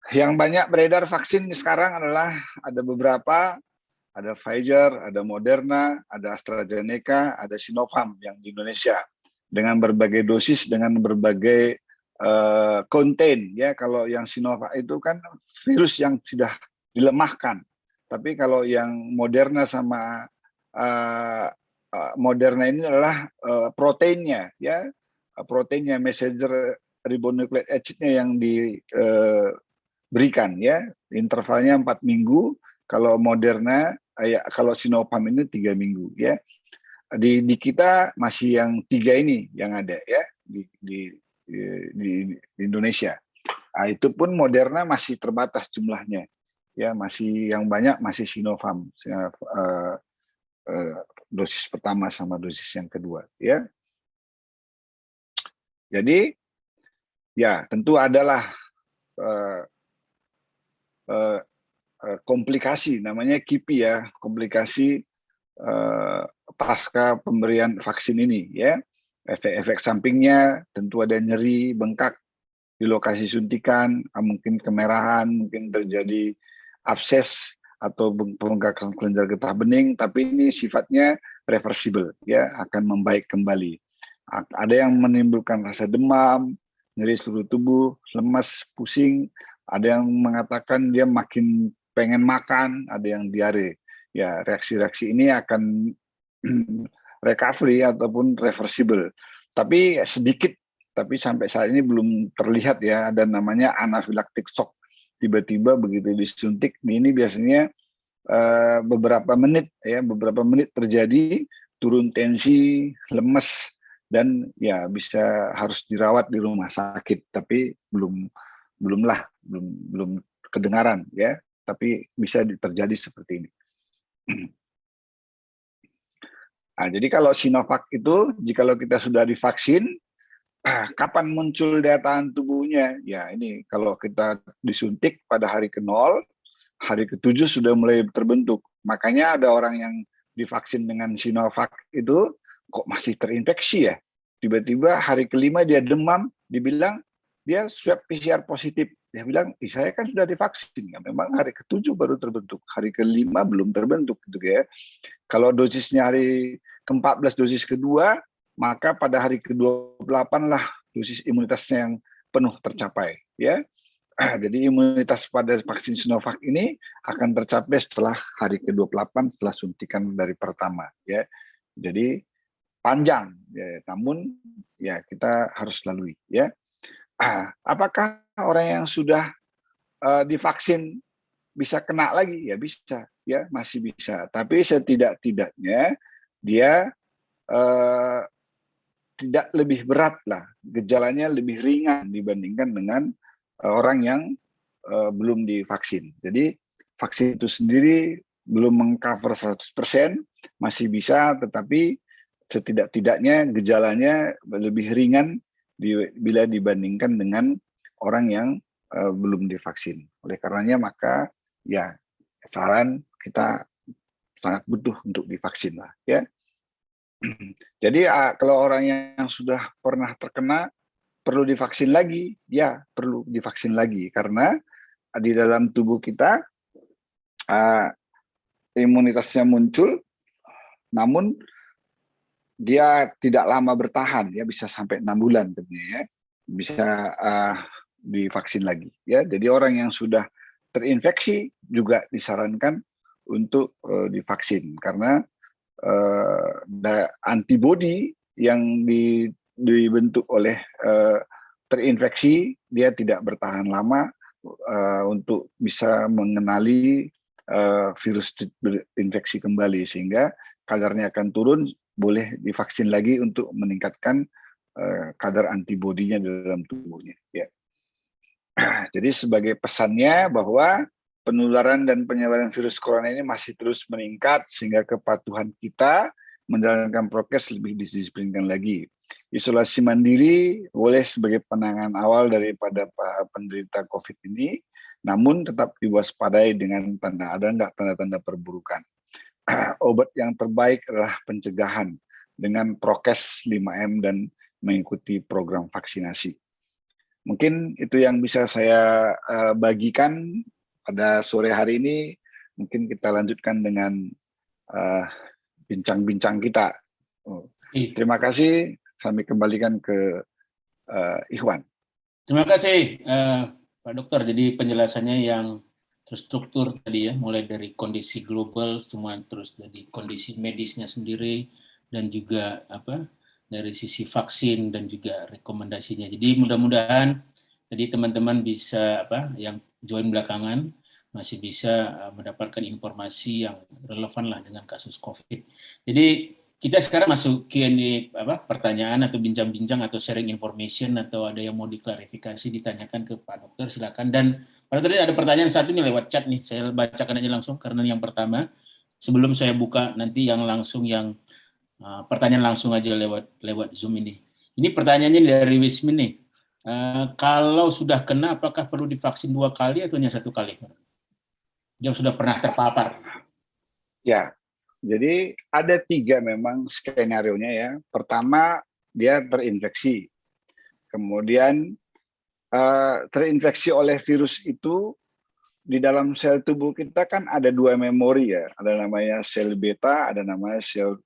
Yang banyak beredar vaksin sekarang adalah ada beberapa, ada Pfizer, ada Moderna, ada AstraZeneca, ada Sinovac yang di Indonesia dengan berbagai dosis, dengan berbagai konten ya. Kalau yang Sinovac itu kan virus yang sudah dilemahkan, tapi kalau yang Moderna sama Moderna ini adalah proteinnya ya, proteinnya messenger ribonucleic acid-nya yang diberikan ya, intervalnya 4 minggu. Kalau Moderna ya, kalau Sinovac ini 3 minggu ya. Di kita masih yang 3 ini yang ada ya di Indonesia. Nah, itu pun Moderna masih terbatas jumlahnya ya, masih yang banyak masih Sinovac dosis pertama sama dosis yang kedua ya. Jadi ya tentu adalah komplikasi, namanya KIPI ya, komplikasi pasca pemberian vaksin ini ya. Efek-efek sampingnya tentu ada nyeri, bengkak di lokasi suntikan, mungkin kemerahan, mungkin terjadi abses atau pembengkakan kelenjar getah bening, tapi ini sifatnya reversible ya, akan membaik kembali. Ada yang menimbulkan rasa demam, nyeri seluruh tubuh, lemas, pusing, ada yang mengatakan dia makin pengen makan, ada yang diare. Ya, reaksi-reaksi ini akan recovery ataupun reversible. Tapi sedikit, tapi sampai saat ini belum terlihat ya, ada namanya anaphylactic shock. Tiba-tiba begitu disuntik, ini biasanya beberapa menit terjadi turun tensi, lemes, dan ya bisa harus dirawat di rumah sakit, tapi belum kedengaran ya, tapi bisa terjadi seperti ini. Nah, jadi kalau Sinovac itu, jikalau kita sudah divaksin, kapan muncul daya tahan tubuhnya? Ya ini kalau kita disuntik pada hari ke-0, hari ke-7 sudah mulai terbentuk. Makanya ada orang yang divaksin dengan Sinovac itu kok masih terinfeksi ya. Tiba-tiba hari ke-5 dia demam, dibilang dia swab PCR positif. Dia bilang, saya kan sudah divaksin. Ya, memang hari ke-7 baru terbentuk, hari ke-5 belum terbentuk gitu ya. Kalau dosisnya hari ke-14 dosis kedua, maka pada hari ke-28 lah dosis imunitasnya yang penuh tercapai ya. Jadi imunitas pada vaksin Sinovac ini akan tercapai setelah hari ke-28 setelah suntikan dari pertama ya. Jadi panjang ya, namun ya kita harus lalui ya. Apakah orang yang sudah divaksin bisa kena lagi? Ya bisa ya, masih bisa. Tapi setidak-tidaknya dia tidak lebih berat lah, gejalanya lebih ringan dibandingkan dengan orang yang belum divaksin. Jadi vaksin itu sendiri belum mengcover 100%, masih bisa, tetapi setidak-tidaknya gejalanya lebih ringan bila dibandingkan dengan orang yang belum divaksin. Oleh karenanya maka ya saran kita sangat butuh untuk divaksin lah ya. Jadi kalau orang yang sudah pernah terkena perlu divaksin lagi, ya perlu divaksin lagi karena di dalam tubuh kita imunitasnya muncul, namun dia tidak lama bertahan, ya bisa sampai 6 bulan ya, bisa divaksin lagi ya. Jadi orang yang sudah terinfeksi juga disarankan untuk divaksin karena antibodi yang dibentuk oleh terinfeksi dia tidak bertahan lama untuk bisa mengenali virus terinfeksi kembali, sehingga kadarnya akan turun, boleh divaksin lagi untuk meningkatkan kadar antibodinya dalam tubuhnya ya. Jadi sebagai pesannya bahwa penularan dan penyebaran virus corona ini masih terus meningkat, sehingga kepatuhan kita menjalankan prokes lebih didisiplinkan lagi. Isolasi mandiri boleh sebagai penanganan awal daripada penderita COVID ini, namun tetap diwaspadai dengan ada nggak tanda-tanda perburukan. Obat yang terbaik adalah pencegahan dengan prokes 5M dan mengikuti program vaksinasi. Mungkin itu yang bisa saya bagikan pada sore hari ini. Mungkin kita lanjutkan dengan bincang-bincang kita. Terima kasih. Kami kembalikan ke Ikhwan. Terima kasih Pak Dokter. Jadi penjelasannya yang terstruktur tadi ya, mulai dari kondisi global, semua terus dari kondisi medisnya sendiri dan juga dari sisi vaksin dan juga rekomendasinya. Jadi mudah-mudahan tadi teman-teman bisa yang join belakangan masih bisa mendapatkan informasi yang relevan lah dengan kasus COVID. Jadi kita sekarang masuk Q&A pertanyaan atau bincang-bincang atau sharing information atau ada yang mau diklarifikasi ditanyakan ke Pak Dokter silakan. Dan Pak Dokter ada pertanyaan satu nih lewat chat nih, saya bacakan aja langsung karena yang pertama sebelum saya buka nanti yang langsung yang pertanyaan langsung aja lewat Zoom ini. Ini pertanyaannya dari Wismin nih. Kalau sudah kena, apakah perlu divaksin 2 kali atau hanya 1 kali? Yang sudah pernah terpapar. Ya, jadi ada 3 memang skenario-nya ya. Pertama, dia terinfeksi. Kemudian terinfeksi oleh virus itu di dalam sel tubuh kita kan ada 2 memori ya. Ada namanya sel beta, ada namanya sel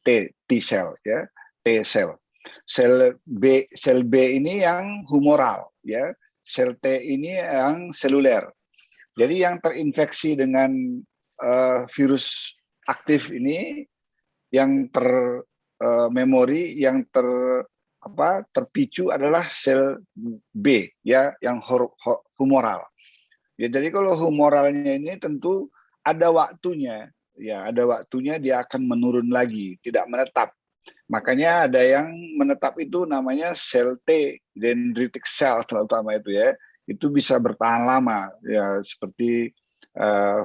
T cell ya, T cell. Sel B ini yang humoral ya, sel T ini yang seluler. Jadi yang terinfeksi dengan virus aktif ini yang termemori yang terpicu adalah sel B ya, yang humoral. Ya, jadi kalau humoralnya ini tentu ada waktunya. Ya, ada waktunya dia akan menurun lagi, tidak menetap. Makanya ada yang menetap itu namanya sel T, dendritic cell terutama itu ya. Itu bisa bertahan lama ya, seperti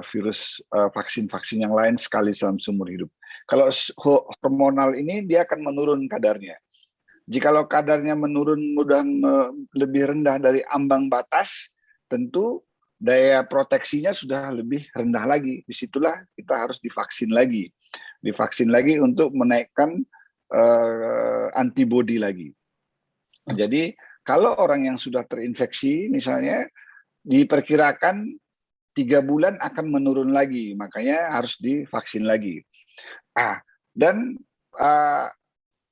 virus vaksin-vaksin yang lain sekali dalam seumur hidup. Kalau hormonal ini dia akan menurun kadarnya. Jikalau kadarnya menurun lebih rendah dari ambang batas, tentu daya proteksinya sudah lebih rendah lagi. Disitulah kita harus divaksin lagi untuk menaikkan antibodi lagi. Jadi kalau orang yang sudah terinfeksi misalnya diperkirakan 3 bulan akan menurun lagi, makanya harus divaksin lagi. Dan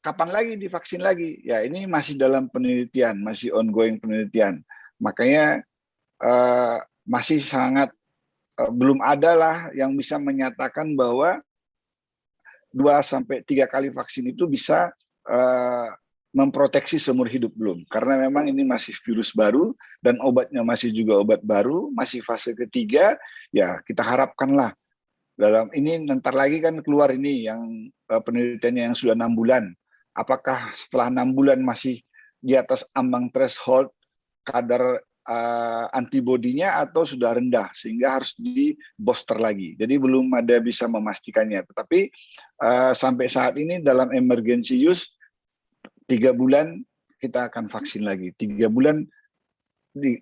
kapan lagi divaksin lagi? Ya ini masih dalam penelitian, masih ongoing penelitian. Makanya masih sangat belum ada lah yang bisa menyatakan bahwa 2-3 kali vaksin itu bisa memproteksi seumur hidup, belum. Karena memang ini masih virus baru dan obatnya masih juga obat baru, masih fase ketiga, ya kita harapkanlah dalam ini nanti lagi kan keluar ini yang penelitiannya yang sudah 6 bulan. Apakah setelah 6 bulan masih di atas ambang threshold kadar antibodinya atau sudah rendah sehingga harus di booster lagi. Jadi belum ada bisa memastikannya. Tetapi sampai saat ini dalam emergency use 3 bulan kita akan vaksin lagi. 3 bulan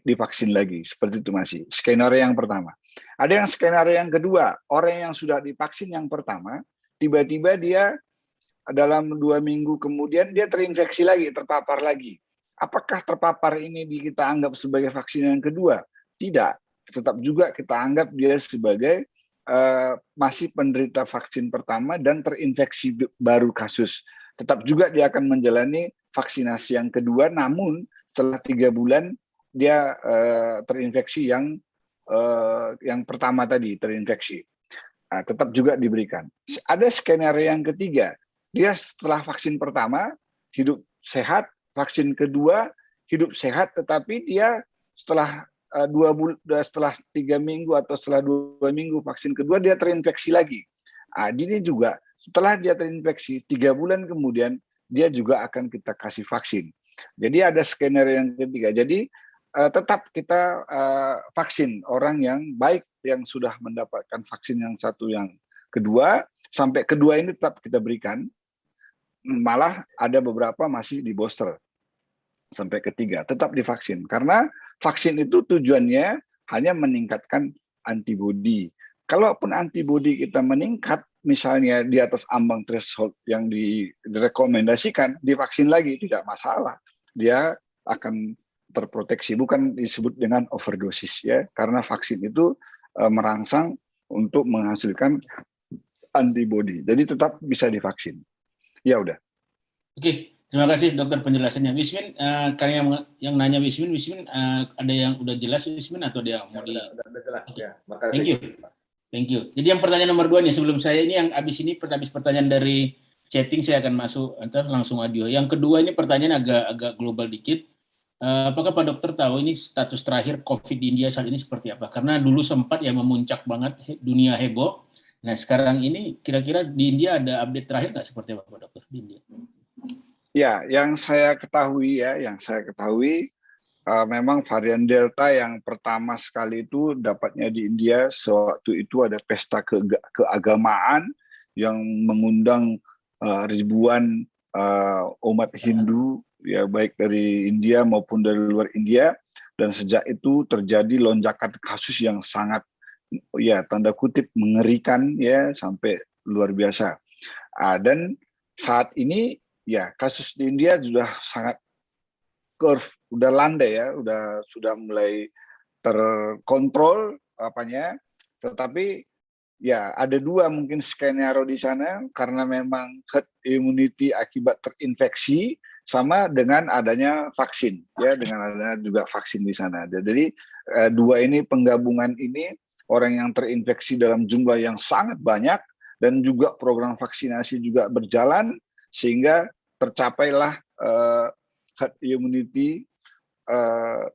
divaksin lagi. Seperti itu masih. Skenario yang pertama. Ada yang skenario yang kedua. Orang yang sudah divaksin yang pertama, tiba-tiba dia dalam 2 minggu kemudian dia terinfeksi lagi, terpapar lagi. Apakah terpapar ini kita anggap sebagai vaksin yang kedua? Tidak. Tetap juga kita anggap dia sebagai masih penderita vaksin pertama dan terinfeksi baru kasus. Tetap juga dia akan menjalani vaksinasi yang kedua, namun setelah 3 bulan dia terinfeksi yang pertama tadi, terinfeksi. Tetap juga diberikan. Ada skenario yang ketiga. Dia setelah vaksin pertama hidup sehat, vaksin kedua hidup sehat, tetapi dia setelah 3 minggu atau setelah 2 minggu vaksin kedua dia terinfeksi lagi. Ini juga setelah dia terinfeksi 3 bulan kemudian dia juga akan kita kasih vaksin. Jadi ada skenario yang ketiga. Jadi tetap kita vaksin orang yang baik yang sudah mendapatkan vaksin yang satu yang kedua, sampai kedua ini tetap kita berikan. malah ada beberapa masih di booster sampai ketiga, tetap divaksin. Karena vaksin itu tujuannya hanya meningkatkan antibodi. Kalaupun antibodi kita meningkat, misalnya di atas ambang threshold yang direkomendasikan, divaksin lagi tidak masalah. Dia akan terproteksi, bukan disebut dengan overdosis ya, karena vaksin itu merangsang untuk menghasilkan antibodi. Jadi tetap bisa divaksin. Ya udah. Oke, terima kasih dokter penjelasannya. Wismin, karena yang nanya Wismin, ada yang udah jelas Wismin atau dia mau di? Udah jelas okay. ya. Makasih. Thank you. Jadi yang pertanyaan nomor 2 nih, sebelum saya ini yang habis pertanyaan dari chatting, saya akan masuk langsung audio. Yang kedua ini pertanyaan agak global dikit. Apakah Pak Dokter tahu ini status terakhir COVID di India saat ini seperti apa? Karena dulu sempat ya memuncak banget dunia heboh. Nah sekarang ini kira-kira di India ada update terakhir nggak seperti apa Pak Dokter di India? Ya, yang saya ketahui memang varian Delta yang pertama sekali itu dapatnya di India. Sewaktu itu ada pesta keagamaan yang mengundang ribuan umat Hindu, ya baik dari India maupun dari luar India. Dan sejak itu terjadi lonjakan kasus yang sangat, ya tanda kutip mengerikan ya, sampai luar biasa. Dan saat ini ya kasus di India sudah sangat curve, udah landai ya, sudah mulai terkontrol apanya. Tetapi ya ada dua mungkin skenario di sana, karena memang herd immunity akibat terinfeksi sama dengan adanya vaksin ya, dengan adanya juga vaksin di sana. Jadi dua ini, penggabungan ini, orang yang terinfeksi dalam jumlah yang sangat banyak dan juga program vaksinasi juga berjalan, sehingga tercapailah herd immunity.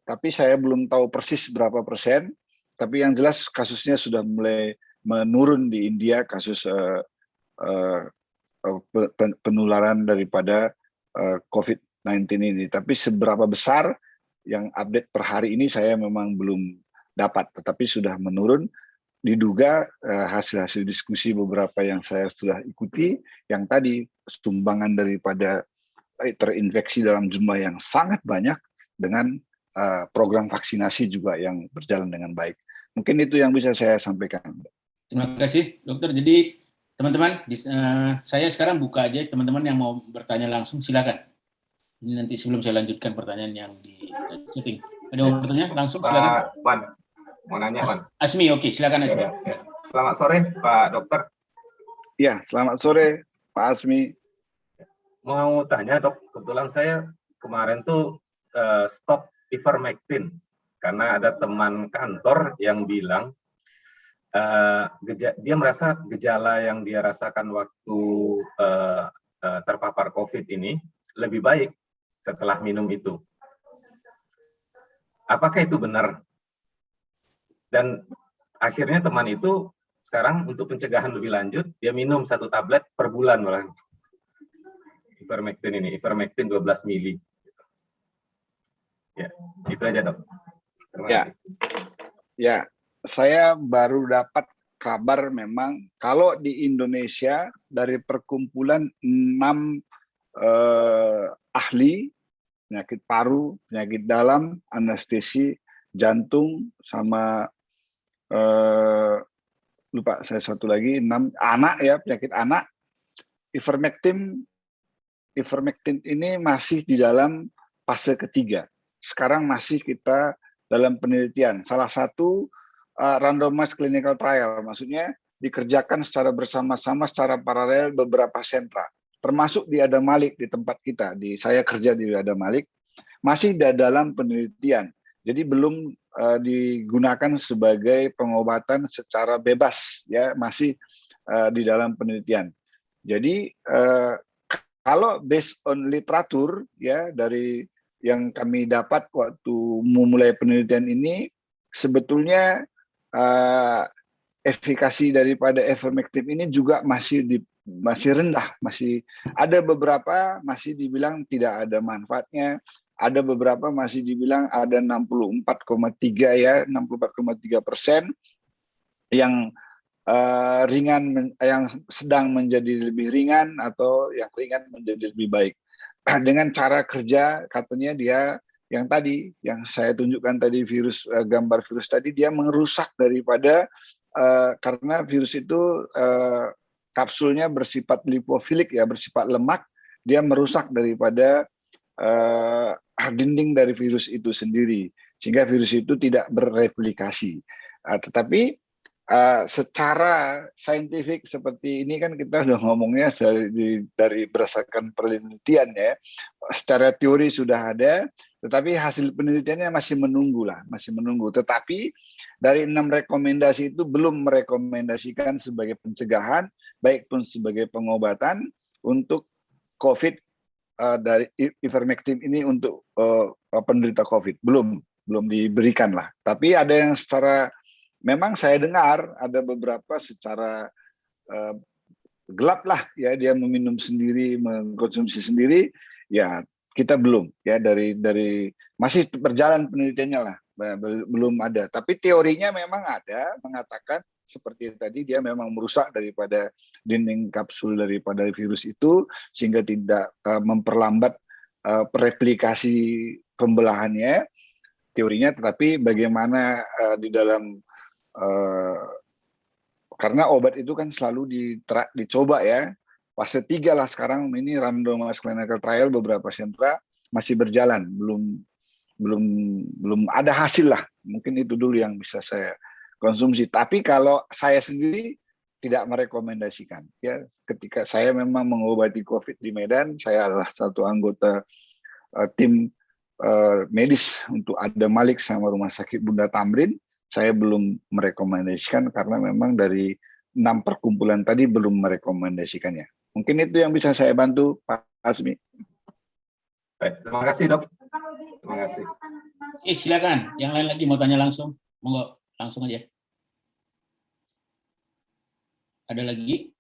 Tapi saya belum tahu persis berapa persen, tapi yang jelas kasusnya sudah mulai menurun di India, kasus penularan daripada COVID-19 ini. Tapi seberapa besar, yang update per hari ini saya memang belum dapat, tetapi sudah menurun. Diduga hasil-hasil diskusi beberapa yang saya sudah ikuti, yang tadi sumbangan daripada terinfeksi dalam jumlah yang sangat banyak dengan program vaksinasi juga yang berjalan dengan baik. Mungkin itu yang bisa saya sampaikan. Terima kasih, dokter. Jadi teman-teman, saya sekarang buka aja, teman-teman yang mau bertanya langsung silakan. Ini nanti sebelum saya lanjutkan pertanyaan yang di chatting. Ada mau bertanya langsung silakan. Pak Wan, mau nanya Wan. Asmi, oke, silakan Asmi. Selamat sore Pak Dokter. Ya, selamat sore Pak Asmi. Mau tanya dok, kebetulan saya kemarin tuh stop ivermectin karena ada teman kantor yang bilang dia merasa gejala yang dia rasakan waktu terpapar COVID ini lebih baik setelah minum itu. Apakah itu benar? Dan akhirnya teman itu sekarang untuk pencegahan lebih lanjut, dia minum 1 tablet per bulan malah. Ivermectin 12 mili. Ya, itu aja dok. Ya, saya baru dapat kabar memang kalau di Indonesia dari perkumpulan 6 ahli penyakit paru, penyakit dalam, anestesi, jantung, sama lupa saya satu lagi, 6 anak ya, penyakit anak. Ivermectin ini masih di dalam fase ketiga. Sekarang masih kita dalam penelitian. Salah satu randomized clinical trial, maksudnya dikerjakan secara bersama-sama, secara paralel beberapa sentra. Termasuk di Adam Malik di tempat kita, saya kerja di Adam Malik, masih dalam penelitian. Jadi belum digunakan sebagai pengobatan secara bebas, ya, masih di dalam penelitian. Jadi kalau based on literatur ya, dari yang kami dapat waktu memulai penelitian ini, sebetulnya efikasi daripada ivermectin ini juga masih rendah, masih ada beberapa masih dibilang tidak ada manfaatnya, ada beberapa masih dibilang ada 64,3 ya, 64,3% yang yang sedang menjadi lebih ringan atau yang ringan menjadi lebih baik. Dengan cara kerja katanya dia yang tadi yang saya tunjukkan tadi gambar virus tadi dia merusak daripada karena virus itu kapsulnya bersifat lipofilik ya, bersifat lemak, dia merusak daripada dinding dari virus itu sendiri sehingga virus itu tidak bereplikasi. Tetapi secara saintifik seperti ini kan kita udah ngomongnya dari berdasarkan penelitian ya. Secara teori sudah ada, tetapi hasil penelitiannya masih menunggu. Tetapi dari 6 rekomendasi itu belum merekomendasikan sebagai pencegahan, baik pun sebagai pengobatan untuk COVID dari ivermectin ini untuk penderita COVID belum diberikan lah. Tapi ada yang secara memang saya dengar ada beberapa secara gelap lah ya dia meminum sendiri, mengkonsumsi sendiri, ya kita belum ya dari masih berjalan penelitiannya lah, belum ada. Tapi teorinya memang ada mengatakan seperti tadi dia memang merusak daripada dinding kapsul daripada virus itu sehingga tidak memperlambat replikasi pembelahannya teorinya. Tetapi bagaimana di dalam karena obat itu kan selalu dicoba ya, fase 3 lah sekarang ini randomized clinical trial beberapa sentra masih berjalan, belum ada hasil lah. Mungkin itu dulu yang bisa saya konsumsi. Tapi kalau saya sendiri tidak merekomendasikan ya, ketika saya memang mengobati COVID di Medan, saya adalah satu anggota tim medis untuk Adam Malik sama Rumah Sakit Bunda Tamrin. Saya belum merekomendasikan karena memang dari 6 perkumpulan tadi belum merekomendasikannya. Mungkin itu yang bisa saya bantu, Pak Azmi. Baik, terima kasih dok. Terima kasih. Silakan, yang lain lagi mau tanya langsung, monggo langsung aja. Ada lagi?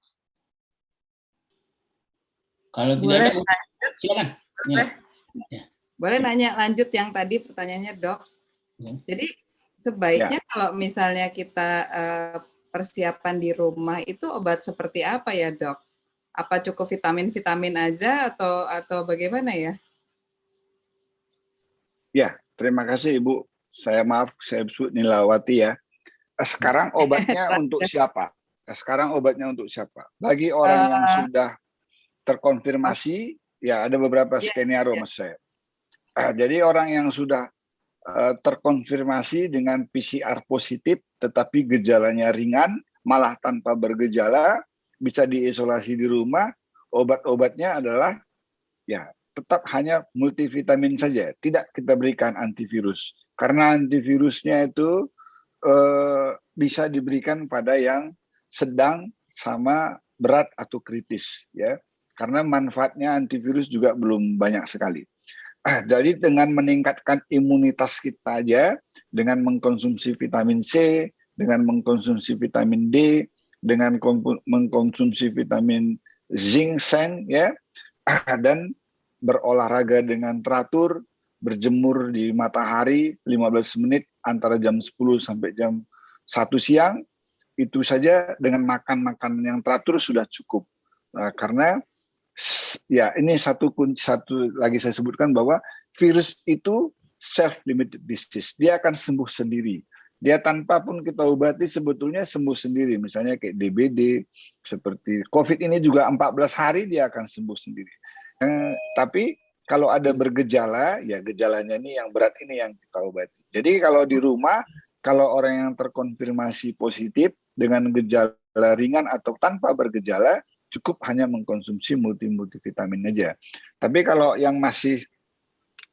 Kalau tidak ada, silakan. Ya. Boleh nanya lanjut yang tadi pertanyaannya dok. Ya. Jadi sebaiknya kalau misalnya kita persiapan di rumah itu obat seperti apa ya dok? Apa cukup vitamin aja atau bagaimana ya? Ya, terima kasih Ibu. Saya sebut Nilawati ya. Sekarang obatnya untuk siapa? Sekarang obatnya untuk siapa? Bagi orang yang sudah terkonfirmasi, ya ada beberapa skenario maksud saya. Jadi orang yang sudah terkonfirmasi dengan PCR positif tetapi gejalanya ringan, malah tanpa bergejala, bisa diisolasi di rumah, obat-obatnya adalah ya tetap hanya multivitamin saja, tidak kita berikan antivirus. Karena antivirusnya itu bisa diberikan pada yang sedang sama berat atau kritis ya. Karena manfaatnya antivirus juga belum banyak sekali. Jadi dengan meningkatkan imunitas kita aja, dengan mengkonsumsi vitamin C, dengan mengkonsumsi vitamin D, dengan mengkonsumsi vitamin zinc, ya, dan berolahraga dengan teratur, berjemur di matahari 15 menit antara jam 10 sampai jam 1 siang, itu saja dengan makan makanan yang teratur sudah cukup. Karena ya ini satu lagi saya sebutkan bahwa virus itu self-limited disease, dia akan sembuh sendiri. Dia tanpa pun kita obati sebetulnya sembuh sendiri. Misalnya kayak DBD, seperti COVID ini juga 14 hari dia akan sembuh sendiri. Tapi kalau ada bergejala, ya gejalanya ini yang berat ini yang kita obati. Jadi kalau di rumah, kalau orang yang terkonfirmasi positif dengan gejala ringan atau tanpa bergejala, cukup hanya mengkonsumsi multivitamin aja. Tapi kalau yang masih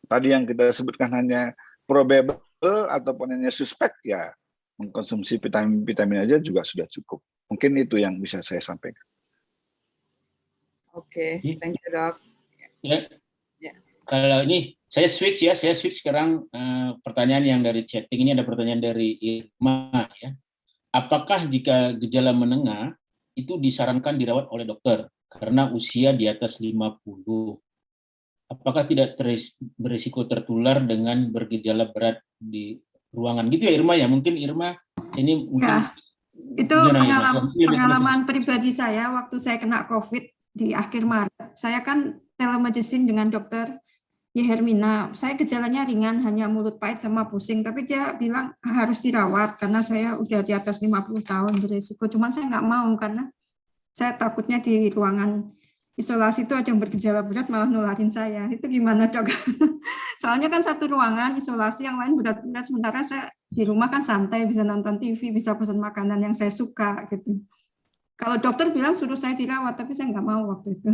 tadi yang kita sebutkan hanya probable ataupun hanya suspek, ya mengkonsumsi vitamin aja juga sudah cukup. Mungkin itu yang bisa saya sampaikan. Oke, thank you dok. Ya. Kalau ini saya switch sekarang pertanyaan yang dari chatting ini ada pertanyaan dari Irma ya. Apakah jika gejala menengah itu disarankan dirawat oleh dokter karena usia di atas 50? Apakah tidak berisiko tertular dengan bergejala berat di ruangan gitu ya Irma ya? Mungkin Irma ini mungkin Itu pengalaman pribadi saya waktu saya kena COVID di akhir Maret. Saya kan telemedicine dengan dokter Hermina. Saya gejalanya ringan, hanya mulut pahit sama pusing. Tapi dia bilang harus dirawat karena saya udah di atas 50 tahun beresiko. Cuman saya nggak mau karena saya takutnya di ruangan isolasi itu ada yang bergejala berat malah nularin saya. Itu gimana, Dok? Soalnya kan satu ruangan isolasi, yang lain berat-berat, sementara saya di rumah kan santai, bisa nonton TV, bisa pesan makanan yang saya suka gitu. Kalau dokter bilang suruh saya dirawat, tapi saya nggak mau waktu itu.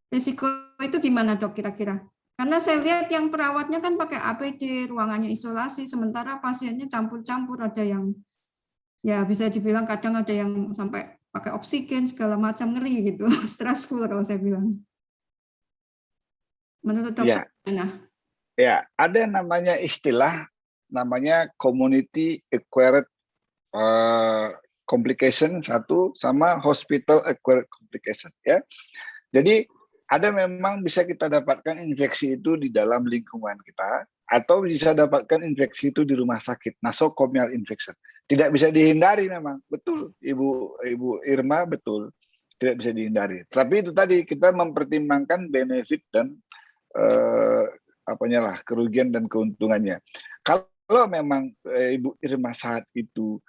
Risiko itu gimana, Dok, kira-kira? Karena saya lihat yang perawatnya kan pakai APD, ruangannya isolasi, sementara pasiennya campur-campur, ada yang ya bisa dibilang kadang ada yang sampai pakai oksigen segala macam, ngeri gitu, stressful kalau saya bilang. Menurut dokter gimana? Ya, ada namanya istilah namanya community acquired complication satu sama hospital acquired complication ya. Jadi ada memang bisa kita dapatkan infeksi itu di dalam lingkungan kita atau bisa dapatkan infeksi itu di rumah sakit, nosocomial infection. Tidak bisa dihindari memang, betul Ibu Irma, betul. Tidak bisa dihindari. Tapi itu tadi kita mempertimbangkan benefit dan kerugian dan keuntungannya. Kalau memang Ibu Irma saat itu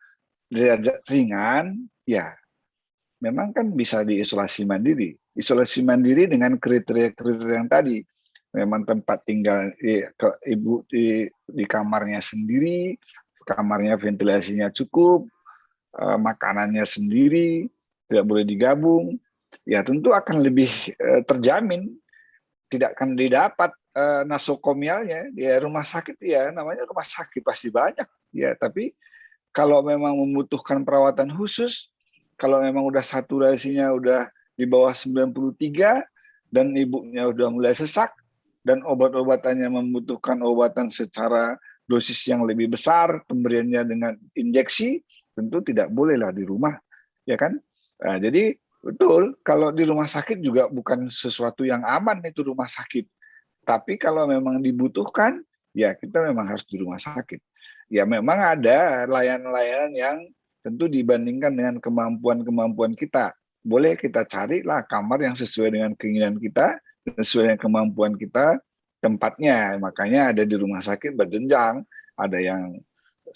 derajat ringan, ya memang kan bisa diisolasi mandiri. Isolasi mandiri dengan kriteria-kriteria yang tadi. Memang tempat tinggal Ibu di kamarnya sendiri, kamarnya ventilasinya cukup, makanannya sendiri, tidak boleh digabung, ya tentu akan lebih terjamin, tidak akan didapat nosocomialnya di rumah sakit ya, namanya rumah sakit pasti banyak ya, tapi kalau memang membutuhkan perawatan khusus, kalau memang udah saturasinya udah di bawah 93 dan ibunya udah mulai sesak dan obat-obatannya membutuhkan obatan secara dosis yang lebih besar, pemberiannya dengan injeksi, tentu tidak bolehlah di rumah, ya kan? Nah, jadi betul, kalau di rumah sakit juga bukan sesuatu yang aman itu rumah sakit. Tapi kalau memang dibutuhkan, ya kita memang harus di rumah sakit. Ya memang ada layanan-layanan yang tentu dibandingkan dengan kemampuan-kemampuan kita. Boleh kita carilah kamar yang sesuai dengan keinginan kita, sesuai dengan kemampuan kita, tempatnya. Makanya ada di rumah sakit berjenjang, ada yang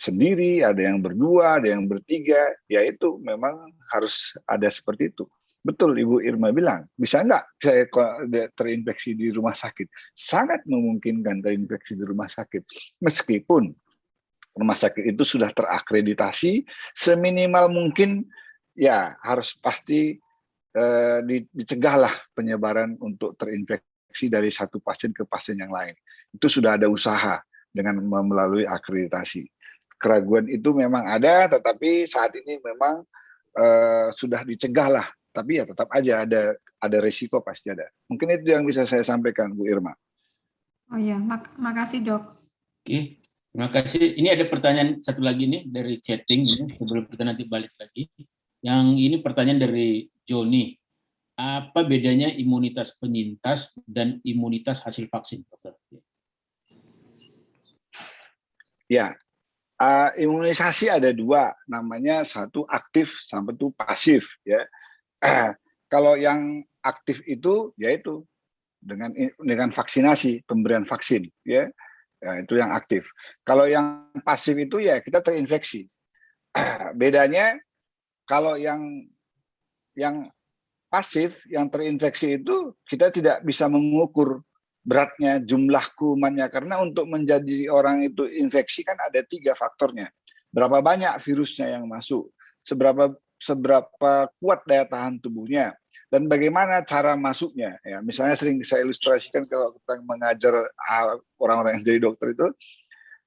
sendiri, ada yang berdua, ada yang bertiga, ya itu memang harus ada seperti itu. Betul Ibu Irma bilang, bisa nggak saya terinfeksi di rumah sakit? Sangat memungkinkan terinfeksi di rumah sakit. Meskipun rumah sakit itu sudah terakreditasi, seminimal mungkin ya harus pasti dicegahlah penyebaran untuk terinfeksi dari satu pasien ke pasien yang lain. Itu sudah ada usaha dengan melalui akreditasi. Keraguan itu memang ada, tetapi saat ini memang sudah dicegahlah. Tapi ya tetap aja ada resiko pasti ada. Mungkin itu yang bisa saya sampaikan, Bu Irma. Oh ya, makasih Dok. Oke, terima kasih. Ini ada pertanyaan satu lagi nih dari chatting ini sebelum kita nanti balik lagi. Yang ini pertanyaan dari Joni. Apa bedanya imunitas penyintas dan imunitas hasil vaksin, Dokter? Ya, imunisasi ada dua, namanya satu aktif, sama itu pasif. Ya, kalau yang aktif itu yaitu dengan vaksinasi, pemberian vaksin, ya, itu yang aktif. Kalau yang pasif itu ya kita terinfeksi. Bedanya kalau yang pasif, yang terinfeksi itu kita tidak bisa mengukur beratnya, jumlah kumannya, karena untuk menjadi orang itu infeksi kan ada 3 faktornya. Berapa banyak virusnya yang masuk, seberapa kuat daya tahan tubuhnya, dan bagaimana cara masuknya. Ya, misalnya sering saya ilustrasikan kalau kita mengajar orang-orang yang jadi dokter itu,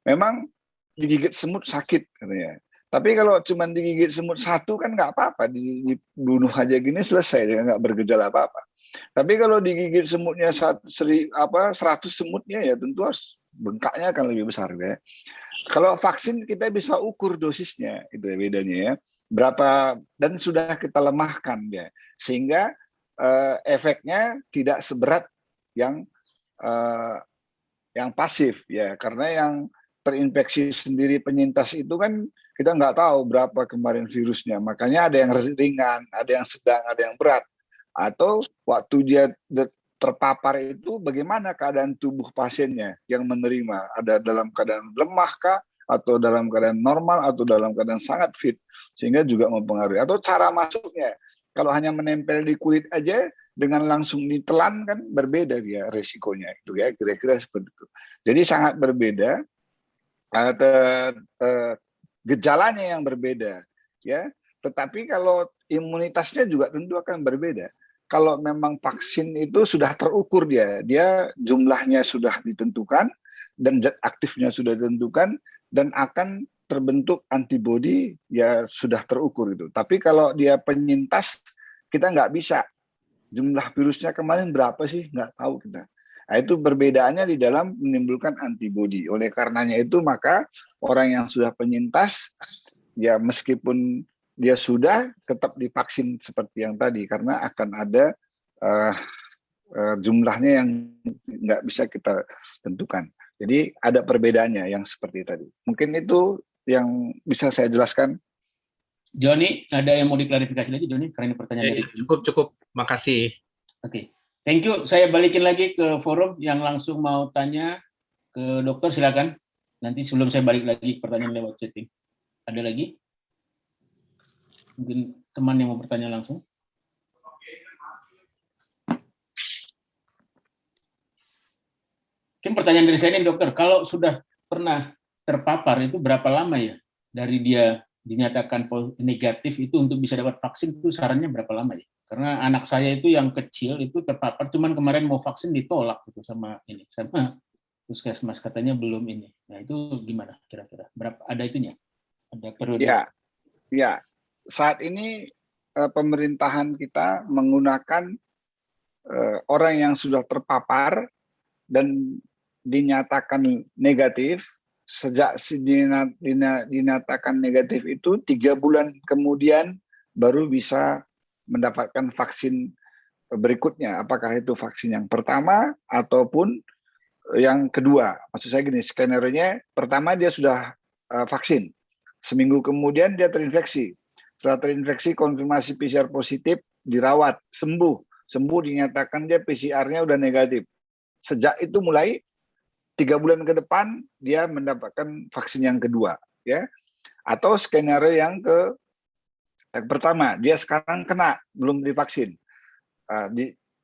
memang digigit semut sakit katanya. Tapi kalau cuma digigit semut satu kan nggak apa-apa, dibunuh aja gini selesai, nggak bergejala apa-apa. Tapi kalau digigit semutnya 100 semutnya ya tentu harus bengkaknya akan lebih besar ya. Kalau vaksin kita bisa ukur dosisnya, itu ya bedanya ya. Berapa dan sudah kita lemahkan ya, sehingga efeknya tidak seberat yang pasif ya, karena yang terinfeksi sendiri penyintas itu kan kita nggak tahu berapa kemarin virusnya. Makanya ada yang ringan, ada yang sedang, ada yang berat. Atau waktu dia terpapar itu bagaimana keadaan tubuh pasiennya yang menerima, ada dalam keadaan lemah kah, atau dalam keadaan normal, atau dalam keadaan sangat fit, sehingga juga mempengaruhi. Atau cara masuknya, kalau hanya menempel di kulit aja dengan langsung ditelan kan berbeda dia resikonya, itu ya kira-kira seperti itu. Jadi sangat berbeda, gejalanya yang berbeda, ya. Tetapi kalau imunitasnya juga tentu akan berbeda. Kalau memang vaksin itu sudah terukur dia jumlahnya sudah ditentukan dan zat aktifnya sudah ditentukan dan akan terbentuk antibodi ya sudah terukur itu. Tapi kalau dia penyintas kita nggak bisa. Jumlah virusnya kemarin berapa sih? Nggak tahu kita. Nah, itu perbedaannya di dalam menimbulkan antibodi. Oleh karenanya itu maka orang yang sudah penyintas ya meskipun dia sudah tetap divaksin seperti yang tadi karena akan ada jumlahnya yang nggak bisa kita tentukan. Jadi ada perbedaannya yang seperti tadi. Mungkin itu yang bisa saya jelaskan. Joni, ada yang mau diklarifikasi lagi, Joni? Karena ini pertanyaan dari cukup. Makasih. Oke. Thank you. Saya balikin lagi ke forum yang langsung mau tanya ke dokter, silakan. Nanti sebelum saya balik lagi pertanyaan lewat chatting. Ada lagi? Mungkin teman yang mau bertanya langsung. Mungkin pertanyaan dari saya ini, dokter, kalau sudah pernah terpapar itu berapa lama ya dari dia dinyatakan negatif itu untuk bisa dapat vaksin itu sarannya berapa lama ya? Karena anak saya itu yang kecil itu terpapar, cuman kemarin mau vaksin ditolak gitu sama puskesmas katanya belum ini. Nah itu gimana kira-kira? Berapa ada itunya? Ada periode? Ya. Saat ini pemerintahan kita menggunakan orang yang sudah terpapar dan dinyatakan negatif. Sejak dinyatakan negatif itu 3 bulan kemudian baru bisa mendapatkan vaksin berikutnya. Apakah itu vaksin yang pertama ataupun yang kedua. Maksud saya gini, skenario-nya pertama dia sudah vaksin. Seminggu kemudian dia terinfeksi. Setelah terinfeksi konfirmasi PCR positif, dirawat, sembuh dinyatakan dia PCR-nya udah negatif. Sejak itu mulai 3 bulan ke depan dia mendapatkan vaksin yang kedua, ya. Atau skenario yang pertama, dia sekarang kena belum divaksin,